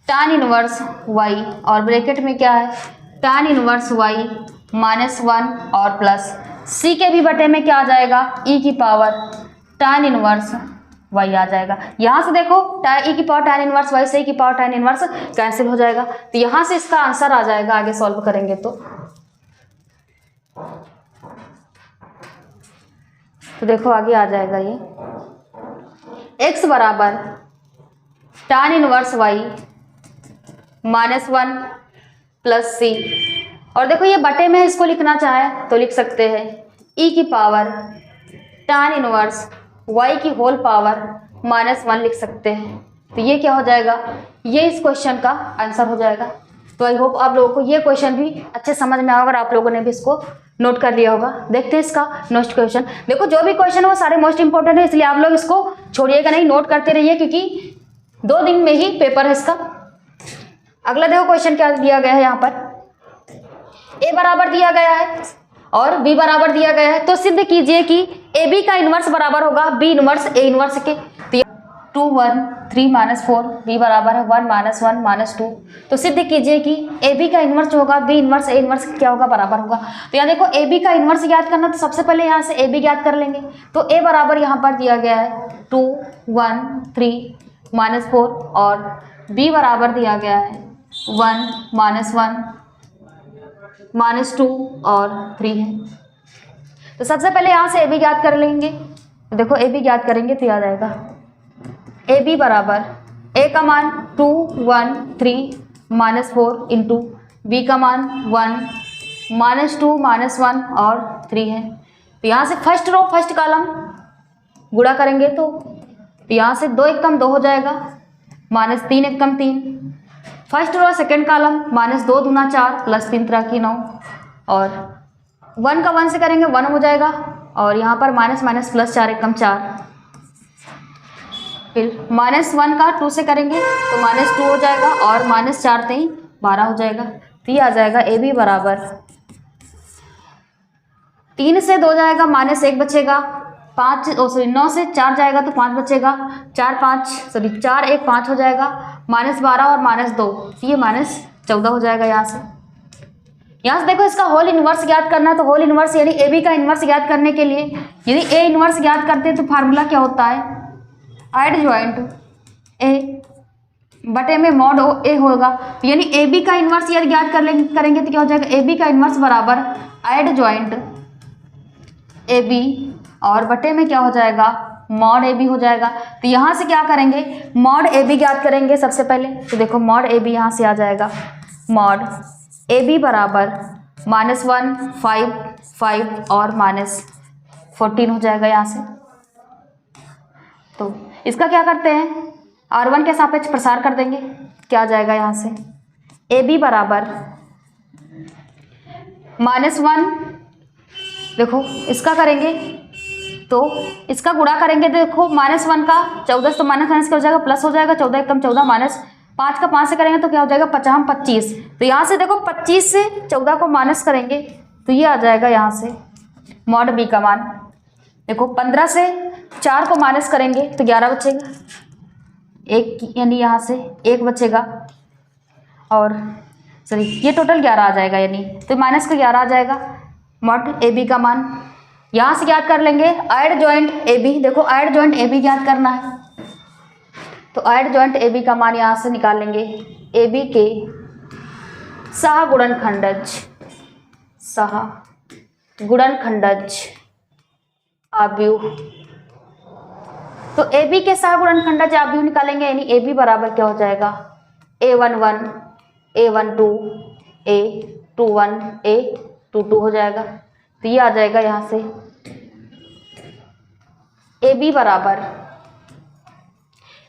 tan इनवर्स y और ब्रैकेट में क्या है tan इनवर्स y माइनस 1 और प्लस c के भी बटे में क्या आ जाएगा e की पावर tan इनवर्स y आ जाएगा। यहाँ से देखो e की पावर tan इनवर्स y से e की पावर tan इनवर्स कैंसिल हो जाएगा, तो यहाँ से इसका आंसर आ जाएगा आगे सॉल्व करेंगे तो देखो आगे आ जाएगा ये x बराबर tan inverse y minus 1 plus c, और देखो ये बटे में इसको लिखना चाहे तो लिख सकते हैं e की पावर tan इनवर्स y की होल पावर माइनस 1 लिख सकते हैं, तो ये क्या हो जाएगा, ये इस क्वेश्चन का आंसर हो जाएगा। तो आई होप आप लोगों को ये क्वेश्चन भी अच्छे समझ में आएगा और आप लोगों ने भी इसको नोट कर लिया होगा। देखते हैं इसका नेक्स्ट क्वेश्चन, देखो जो भी क्वेश्चन है वो सारे मोस्ट इंपॉर्टेंट है इसलिए आप लोग इसको छोड़िएगा नहीं, नोट करते रहिए क्योंकि 2 दिन में ही पेपर है इसका। अगला देखो क्वेश्चन क्या दिया गया है, यहाँ पर a बराबर दिया गया है और b बराबर दिया गया है, तो सिद्ध कीजिए कि ab का इनवर्स बराबर होगा b इनवर्स a इनवर्स के, तो 2 1 3 माइनस 4 b बराबर है 1 माइनस 1 माइनस 2, तो सिद्ध कीजिए कि ab का इनवर्स जो होगा b इनवर्स a इनवर्स क्या होगा बराबर होगा। तो यहाँ देखो ab का इनवर्स ज्ञात करना, तो सबसे पहले यहाँ से ab ज्ञात कर लेंगे, तो a बराबर यहाँ पर दिया गया है 2 1 3 माइनस 4 और b बराबर दिया गया है 1 माइनस 1 माइनस 2 और 3 है। तो सबसे पहले यहाँ से ए बी ज्ञात कर लेंगे, तो देखो ए बी ज्ञात करेंगे तो याद आएगा ए बी बराबर ए का मान 2 1 3 माइनस 4 इंटू बी का मान 1 माइनस 2 माइनस 1 और 3 है। तो यहाँ से फर्स्ट रो फर्स्ट कॉलम गुणा करेंगे तो यहाँ से 2 एक कम 2 हो जाएगा, माइनस 3 एक कम 3, first row second column minus 2 दूना 4 प्लस 3 3 की 9 और 1 का 1 से करेंगे 1 हो जाएगा और यहाँ पर माइनस माइनस प्लस 4 एक कम 4, फिर माइनस 1 का 2 से करेंगे तो माइनस 2 हो जाएगा और माइनस 4 3 12 हो जाएगा। तो ये आ जाएगा ए बी बराबर 3 से 2 जाएगा माइनस 1 बचेगा, 9 से 4 जाएगा तो 5 बचेगा, 4 1 5 हो जाएगा, माइनस 12 और माइनस 2, ये माइनस 14 हो जाएगा। यहाँ से देखो इसका होल इनवर्स ज्ञात करना है, तो होल इनवर्स यानी ए बी का इनवर्स ज्ञात करने के लिए यदि ए इनवर्स ज्ञात करते हैं तो फार्मूला क्या होता है, एड जॉइंट ए बटे में मॉड ए होगा, यानी ए बी का इनवर्स यदि ज्ञात करेंगे तो क्या हो जाएगा ए बी का इनवर्स बराबर एड जॉइंट ए बी और बटे में क्या हो जाएगा, मॉड ए बी हो जाएगा। तो यहाँ से क्या करेंगे, मॉड ए बी ज्ञात करेंगे सबसे पहले। तो देखो मॉड ए बी यहाँ से आ जाएगा, मॉड ए बी बराबर -1 5 5 और -14 हो जाएगा यहाँ से। तो इसका क्या करते हैं, R1 के सापेक्ष प्रसार कर देंगे। क्या आ जाएगा यहाँ से, ए बी बराबर -1, देखो इसका करेंगे तो इसका गुणा करेंगे, देखो -1 का 14 तो माइनस क्या हो जाएगा, प्लस हो जाएगा, 14 एकम 14 -5 का 5 से करेंगे तो क्या हो जाएगा 25। तो यहाँ से देखो 25 से 14 को माइनस करेंगे तो ये आ जाएगा यहाँ से मॉड बी का मान। देखो 15 से 4 को माइनस करेंगे तो 11 बचेगा, एक यानी यहाँ से 1 बचेगा, और सॉरी ये टोटल 11 आ जाएगा, यानी तो माइनस का 11 आ जाएगा मॉड ए बी का मान। यहाँ से ज्ञात कर लेंगे ऐड जॉइंट ए बी। देखो ऐड जॉइंट ए बी ज्ञात करना है, तो ऐड जॉइंट ए बी का मान यहाँ से निकाल लेंगे, ए बी के सहगुणनखंडज आव्यूह। तो ए बी के सहगुणनखंडज आव्यूह निकालेंगे, यानी ए बी बराबर क्या हो जाएगा, A11 A12 A21 A22 हो जाएगा। तो ये आ जाएगा यहाँ से ए बी बराबर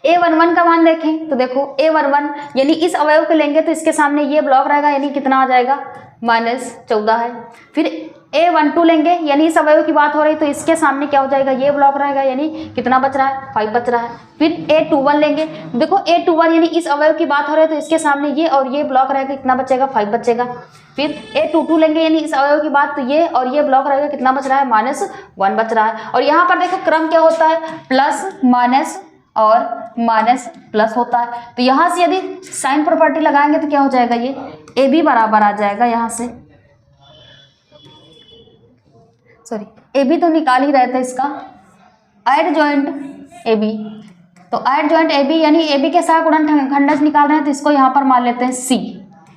A11 का मान देखें तो देखो A11 यानी इस अवयव को लेंगे तो इसके सामने ये ब्लॉक रहेगा, यानी कितना आ जाएगा -14 है। फिर A12 लेंगे यानी इस अवयव की बात हो रही तो इसके सामने क्या हो जाएगा, ये ब्लॉक रहेगा, यानी कितना बच रहा है 5 बच रहा है। फिर A21 लेंगे, देखो A21 यानी इस अवयव की बात हो रही है तो इसके सामने ये और ये ब्लॉक रहेगा, कितना बचेगा 5 बचेगा। फिर A22 लेंगे यानी इस अवयव की बात, तो ये और ये ब्लॉक रहेगा, कितना बच रहा है -1 बच रहा है। और यहाँ पर देखो क्रम क्या होता है, प्लस माइनस और माइनस प्लस होता है। तो यहाँ से यदि साइन प्रॉपर्टी लगाएंगे तो क्या हो जाएगा, ये ए बी बराबर आ जाएगा, यहाँ से सॉरी ए बी तो निकाल ही रहे थे इसका, ऐड जॉइंट ए बी। तो ऐड जॉइंट ए बी यानी ए बी के साथ गुणनखंडज निकाल रहे हैं, तो इसको यहाँ पर मान लेते हैं सी,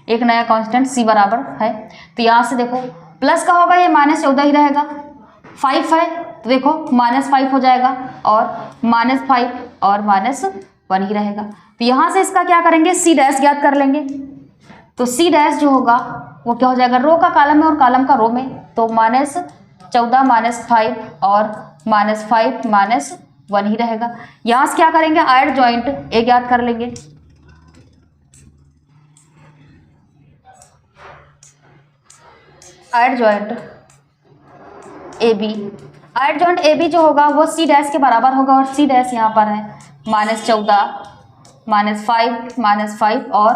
एक नया कांस्टेंट सी बराबर है। तो यहाँ से देखो प्लस का होगा, ये -14 ही रहेगा, 5 है तो देखो -5 हो जाएगा, और -5 और -1 ही रहेगा। तो यहाँ से इसका क्या करेंगे, सी डैश ज्ञात कर लेंगे। तो सी डैश जो होगा वो क्या हो जाएगा, रो का कॉलम में और कॉलम का रो में, तो -14 -5 और -5 -1 ही रहेगा। यहाँ से क्या करेंगे, ऐड जॉइंट ए ज्ञात कर लेंगे। Adjoint A B, adjoint A B जो होगा वो सी डैश के बराबर होगा, और सी डैश यहाँ पर है -14 -5 और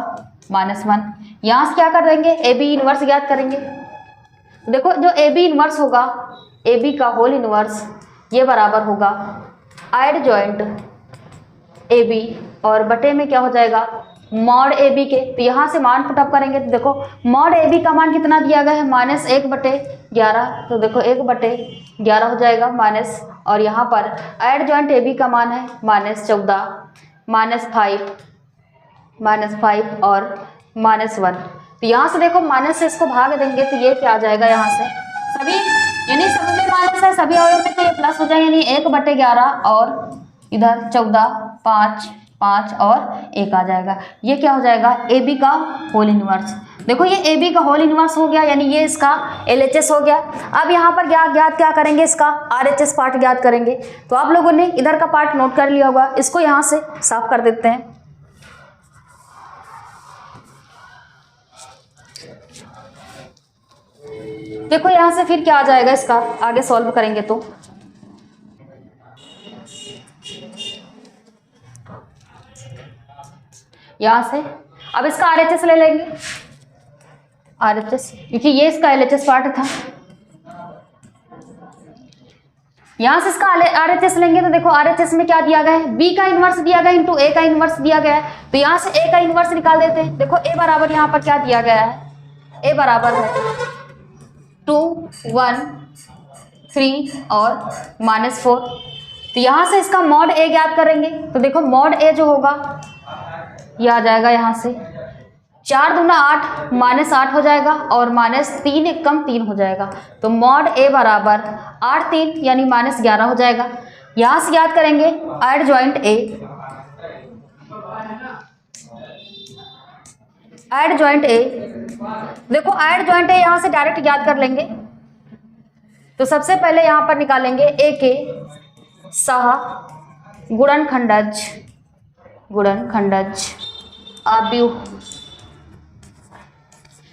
-1। यहाँ से क्या कर देंगे, ए बी इनवर्स ज्ञात करेंगे। देखो जो ए बी इनवर्स होगा, ए बी का होल इनवर्स ये बराबर होगा ऐड जॉइंट ए बी, और बटे में क्या हो जाएगा मॉड ए बी के। तो यहाँ से मान पुटअप करेंगे तो देखो मॉड ए बी का मान कितना दिया गया है, -1/11। तो देखो 1/11 हो जाएगा माइनस, और यहाँ पर ऐड जॉइंट ए बी का मान है -14 -5 और -1। तो यहाँ से देखो माइनस से इसको भाग देंगे तो ये क्या आ जाएगा, यहाँ से सभी यानी सभी में माइनस है, सभी अवयव में तो ये प्लस हो जाएगा, यानी 1/11 और इधर 14 5 और 1 आ जाएगा। ये क्या हो जाएगा, ए बी का होल इनवर्स। देखो ये ए बी का होल इनवर्स हो गया, यानी ये इसका LHS हो गया। अब यहाँ पर ज्ञात क्या करेंगे, इसका RHS पार्ट ज्ञात करेंगे। तो आप लोगों ने इधर का पार्ट नोट कर लिया होगा, इसको यहाँ से साफ कर देते हैं। देखो यहाँ से फिर क्या आ जाएगा, इसका आगे सॉल्व करेंगे तो यहाँ से अब इसका RHS ले लेंगे, RHS क्योंकि ये इसका LHS पार्ट था। यहाँ से इसका RHS लेंगे तो देखो RHS में क्या दिया गया है, B का इनवर्स दिया गया इंटू A का इनवर्स दिया गया है। तो यहाँ से A का इनवर्स निकाल देते हैं। देखो A बराबर यहाँ पर क्या दिया गया है, A बराबर है 2 1 3 और -4। तो यहाँ से इसका मॉड A ज्ञात करेंगे। तो देखो मॉड A जो होगा ये आ जाएगा यहाँ से 4 दूना 8 -8 हो जाएगा और -3 एक कम 3 हो जाएगा। तो मॉड ए बराबर 8 3 यानी -11 हो जाएगा। यहाँ से याद करेंगे एड जॉइंट ए, एड जॉइंट ए, देखो एड जॉइंट ए यहाँ से डायरेक्ट याद कर लेंगे। तो सबसे पहले यहाँ पर निकालेंगे ए के सह गुणनखंडज, गुणनखंडज आव्यूह।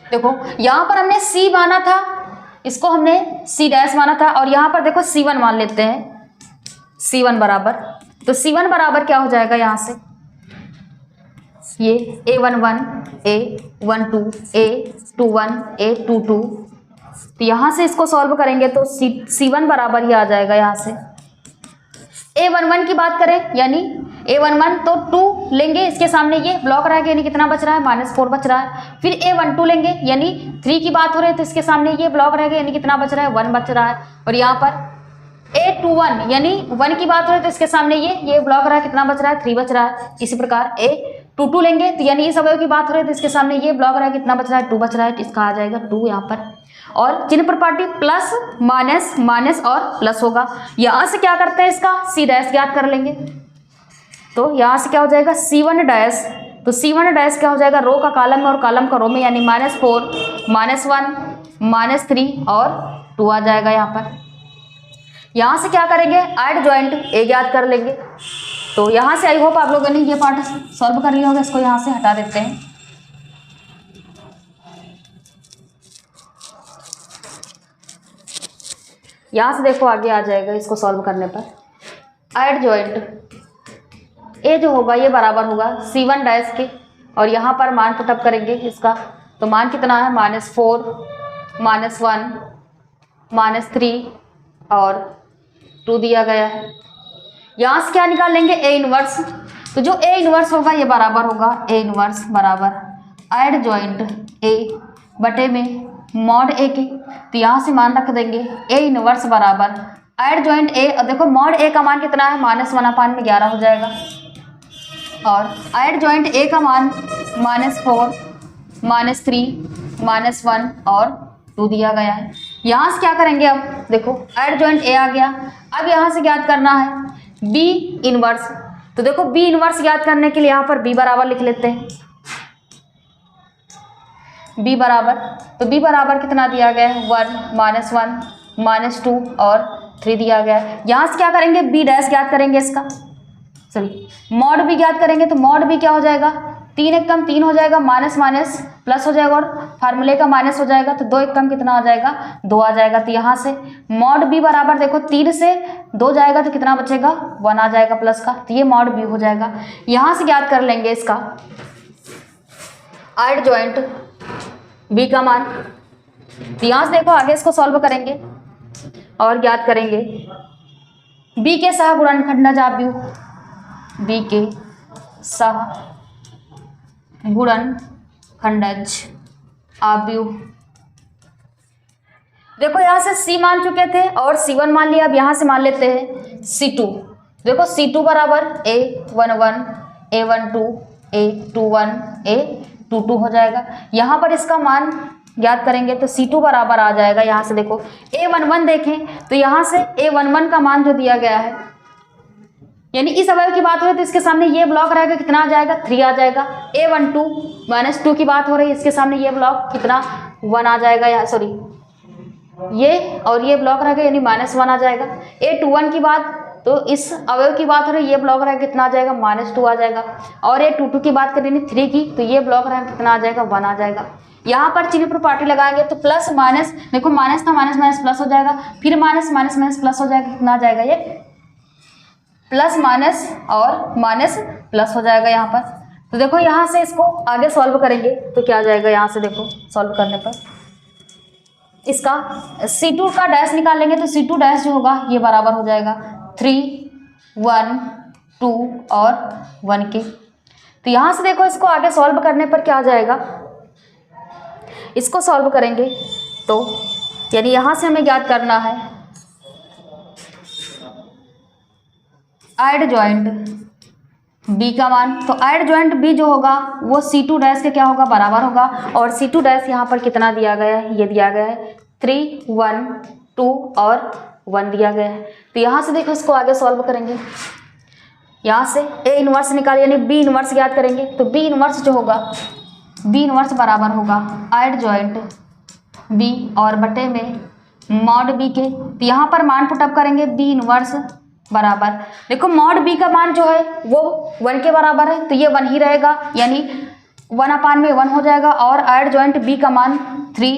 देखो यहाँ पर हमने C माना था, इसको हमने C डैश माना था और यहाँ पर देखो C1 मान लेते हैं, C1 बराबर, तो C1 बराबर क्या हो जाएगा यहाँ से, ये A11 A12 A21 A22। तो यहाँ से इसको सॉल्व करेंगे तो C1 बराबर ही आ जाएगा। यहाँ से A11 की बात करें यानी A11 तो 2 लेंगे, इसके सामने ये ब्लॉक रहेगा यानी कितना बच रहा है, -4 बच रहा है। फिर A12 लेंगे यानी 3 की बात हो रही है तो इसके सामने ये ब्लॉक रहेगा यानी कितना बच रहा है, 1 बच रहा है। और यहाँ पर A21 यानी 1 की बात हो रही है तो इसके सामने ये ब्लॉक रहा है, कितना बच रहा है, 3 बच रहा है। इसी प्रकार A22 लेंगे तो यानी इस अवयव की बात हो रही है तो इसके सामने ये ब्लॉक रहा है, कितना बच रहा है, 2 बच रहा है। इसका आ जाएगा 2 यहाँ पर। और चिन्ह प्रॉपर्टी प्लस माइनस माइनस और प्लस होगा। यहाँ से क्या करते हैं, इसका C डैश ज्ञात कर लेंगे। तो यहाँ से क्या हो जाएगा C1 डैश, तो C1 डैश क्या हो जाएगा, रो का कॉलम में और कॉलम का रो में, यानी -4 -1 -3 और 2 आ जाएगा यहाँ पर। यहाँ से क्या करेंगे, ऐड जॉइंट ए ज्ञात कर लेंगे। तो यहाँ से आई होप आप लोगों ने ये पार्ट सॉल्व कर लिया होगा। इसको यहाँ से हटा देते हैं। यहाँ से देखो आगे आ जाएगा इसको सॉल्व करने पर। ऐड जॉइंट ए जो होगा ये बराबर होगा C1 डैश के, और यहाँ पर मान पुटअप करेंगे इसका। तो मान कितना है, -4 -1 -3 और 2 दिया गया है। यहाँ से क्या निकाल लेंगे, A इनवर्स। तो जो A इनवर्स होगा ये बराबर होगा A इनवर्स बराबर ऐड जॉइंट ए बटे में मॉड ए के। तो यहाँ से मान रख देंगे A इनवर्स बराबर ऐड जॉइंट ए। देखो मॉड ए का मान कितना है, -1/11 हो जाएगा। और ऐड जॉइंट ए का मान -4 -3 -1 और 2 दिया गया है। यहाँ से क्या करेंगे, अब देखो ऐड जॉइंट ए आ गया। अब यहाँ से ज्ञात करना है बी इनवर्स। तो देखो बी इनवर्स ज्ञात करने के लिए यहाँ पर बी बराबर लिख लेते हैं। बी बराबर, तो बी बराबर कितना दिया गया है, 1 -2 और 3 दिया गया है। यहाँ से क्या करेंगे, बी डैश ज्ञात करेंगे इसका, सॉरी मॉड बी ज्ञात करेंगे। तो मॉड बी क्या हो जाएगा, 3 एक कम 3 हो जाएगा, माइनस माइनस प्लस हो जाएगा और फार्मूले का माइनस हो जाएगा। तो 2 एक कम कितना आ जाएगा, 2 आ जाएगा। तो यहाँ से मॉड बी बराबर देखो 3 से 2 जाएगा तो कितना बचेगा, 1 आ जाएगा प्लस का। तो ये मॉड बी हो जाएगा। यहाँ से ज्ञात कर लेंगे इसका ऐड जॉइंट बी का मान। तो यहाँ से देखो आगे इसको सॉल्व करेंगे और ज्ञात करेंगे बी के सह गुणनखंडज आव्यूह, बी के सह गुणनखंडज आव्यूह। देखो यहाँ से C मान चुके थे और C1 मान लिया। अब यहाँ से मान लेते हैं C2। देखो C2 बराबर A11 A12 A21 A22 हो जाएगा। यहाँ पर इसका मान ज्ञात करेंगे तो C2 बराबर आ जाएगा। यहाँ से देखो A11 देखें तो यहाँ से A11 का मान जो दिया गया है, यानी इस अवयव की बात हो रही है तो इसके सामने ये ब्लॉक रहेगा, कितना आ जाएगा, 3 आ जाएगा। A12 -2 की बात हो रही है, इसके सामने ये ब्लॉक कितना, 1 आ जाएगा। यहाँ सॉरी ये और ये ब्लॉक रहेगा यानी -1 आ जाएगा। A21 की बात, तो इस अवयव की बात हो रही है, ये ब्लॉक रहेगा कितना आ जाएगा, -2 आ जाएगा। और A22 की बात करेंगे 3 की, तो ये ब्लॉक रहेगा कितना आ जाएगा, 1 आ जाएगा। यहाँ पर चिन्ह प्रॉपर्टी लगाएंगे तो प्लस माइनस, देखो माइनस था माइनस माइनस प्लस हो जाएगा, फिर माइनस माइनस माइनस प्लस हो जाएगा, कितना आ जाएगा, ये प्लस माइनस और माइनस प्लस हो जाएगा यहाँ पर। तो देखो यहाँ से इसको आगे सॉल्व करेंगे तो क्या आ जाएगा, यहाँ से देखो सॉल्व करने पर इसका C2 का डैश निकालेंगे तो C2 डैश जो होगा ये बराबर हो जाएगा 3 1 2 और 1 के। तो यहाँ से देखो इसको आगे सॉल्व करने पर क्या आ जाएगा, इसको सॉल्व करेंगे तो यानी यहाँ से हमें ज्ञात करना है ऐड जॉइंट बी का मान, तो एडजॉइंट बी जो होगा वो C2 डैश के क्या होगा, बराबर होगा। और C2 डैश यहाँ पर कितना दिया गया है, ये दिया गया है 3 1 2 और 1 दिया गया है। तो यहाँ से देखो इसको आगे सॉल्व करेंगे, यहाँ से ए इनवर्स निकाल यानी बी इनवर्स याद करेंगे। तो बी इनवर्स जो होगा, बी इनवर्स बराबर होगा एडजॉइंट बी और बटे में मॉड बी के। तो यहाँ पर मान पुटअप करेंगे बी इनवर्स बराबर, देखो मॉड बी का मान जो है वो 1 के बराबर है, तो ये 1 ही रहेगा यानी 1/1 हो जाएगा। और एडजॉइंट बी का मान 3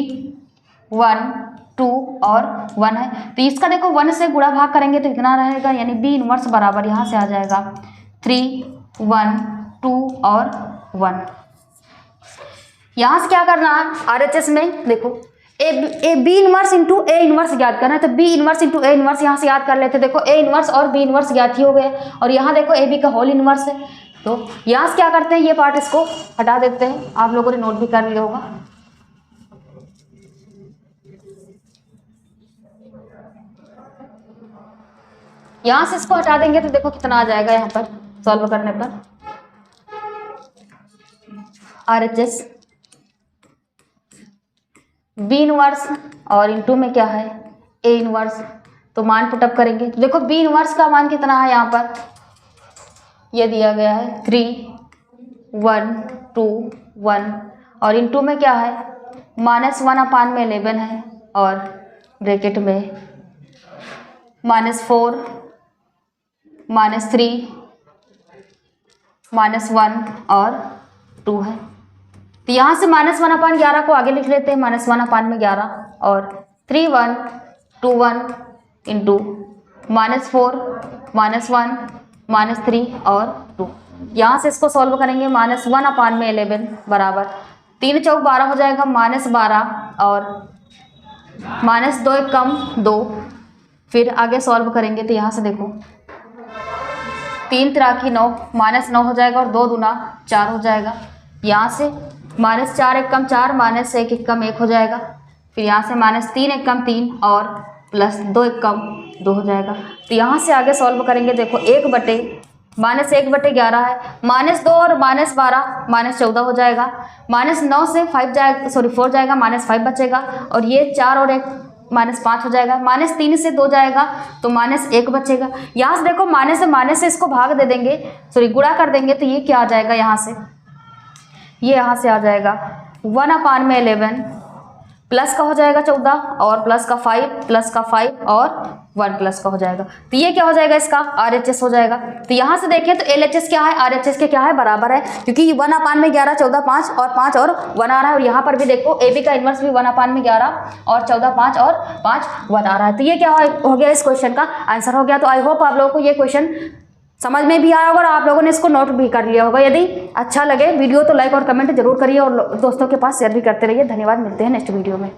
1 2 और 1 है, तो इसका देखो 1 से गुणा भाग करेंगे तो इतना रहेगा यानी बी इनवर्स बराबर यहाँ से आ जाएगा 3 1 2 और 1। यहाँ से क्या करना है, RHS में देखो A B inverse into A inverse याद करना है, तो B inverse into A inverse यहाँ से याद कर लेते। देखो ए इनवर्स और बी इनवर्स ज्ञात ही हो गए, और यहाँ देखो ए बी का होल इनवर्स है। तो यहाँ से क्या करते हैं, ये पार्ट इसको हटा देते हैं, आप लोगों ने नोट भी कर लिया होगा। यहाँ से इसको हटा देंगे तो देखो कितना आ जाएगा यहाँ पर सॉल्व करने पर, RHS बी इनवर्स और इनटू में क्या है ए इनवर्स, तो मान पुटअप करेंगे तो देखो बी इनवर्स का मान कितना है, यहाँ पर ये दिया गया है 3 1 2 1 और इनटू में क्या है -1/11 है और ब्रैकेट में -4 -3 -1 और 2 है। तो यहाँ से -1/11 को आगे लिख लेते हैं, -1/11 और 3 1 2 1 इंटू -4 -1 -3 और 2। यहाँ से इसको सॉल्व करेंगे, -1/11 बराबर 3 चौक 12 हो जाएगा, -12 और -2 एक कम 2। फिर आगे सॉल्व करेंगे तो यहाँ से देखो 3 त्रिकी 9 -9 हो जाएगा और 2 दूना 4 हो जाएगा। यहाँ से -4 एक कम 4 -1 एक कम 1 हो जाएगा। फिर यहाँ से -3 एक कम 3 और +2 एक कम 2 हो जाएगा। तो यहाँ से आगे सॉल्व करेंगे, देखो -1/11 है, -2 और -12 -14 हो जाएगा, -9 से 5 जाएगा, सॉरी 4 जाएगा, -5 बचेगा और ये 4 और 1 -5 हो जाएगा, -3 से 2 जाएगा तो -1 बचेगा। यहाँ से देखो माइनस से इसको भाग दे देंगे, सॉरी गुणा कर देंगे तो ये क्या आ जाएगा, यहाँ से ये यहाँ से आ जाएगा 1/11 प्लस का हो जाएगा 14 और प्लस का 5 और 1 प्लस का हो जाएगा। तो ये क्या हो जाएगा, इसका RHS हो जाएगा। तो यहाँ से देखें तो LHS क्या है, RHS के क्या है, बराबर है, क्योंकि 1/11 14 5 और 5 और 1 आ रहा है। और यहाँ पर भी देखो AB का इन्वर्स भी 1/11 और 14 5 और 5 1 आ रहा है। तो ये क्या हो गया, इस क्वेश्चन का आंसर हो गया। तो आई होप आप लोगों को ये क्वेश्चन समझ में भी आया होगा और आप लोगों ने इसको नोट भी कर लिया होगा। यदि अच्छा लगे वीडियो तो लाइक और कमेंट जरूर करिए और दोस्तों के पास शेयर भी करते रहिए। धन्यवाद, मिलते हैं नेक्स्ट वीडियो में।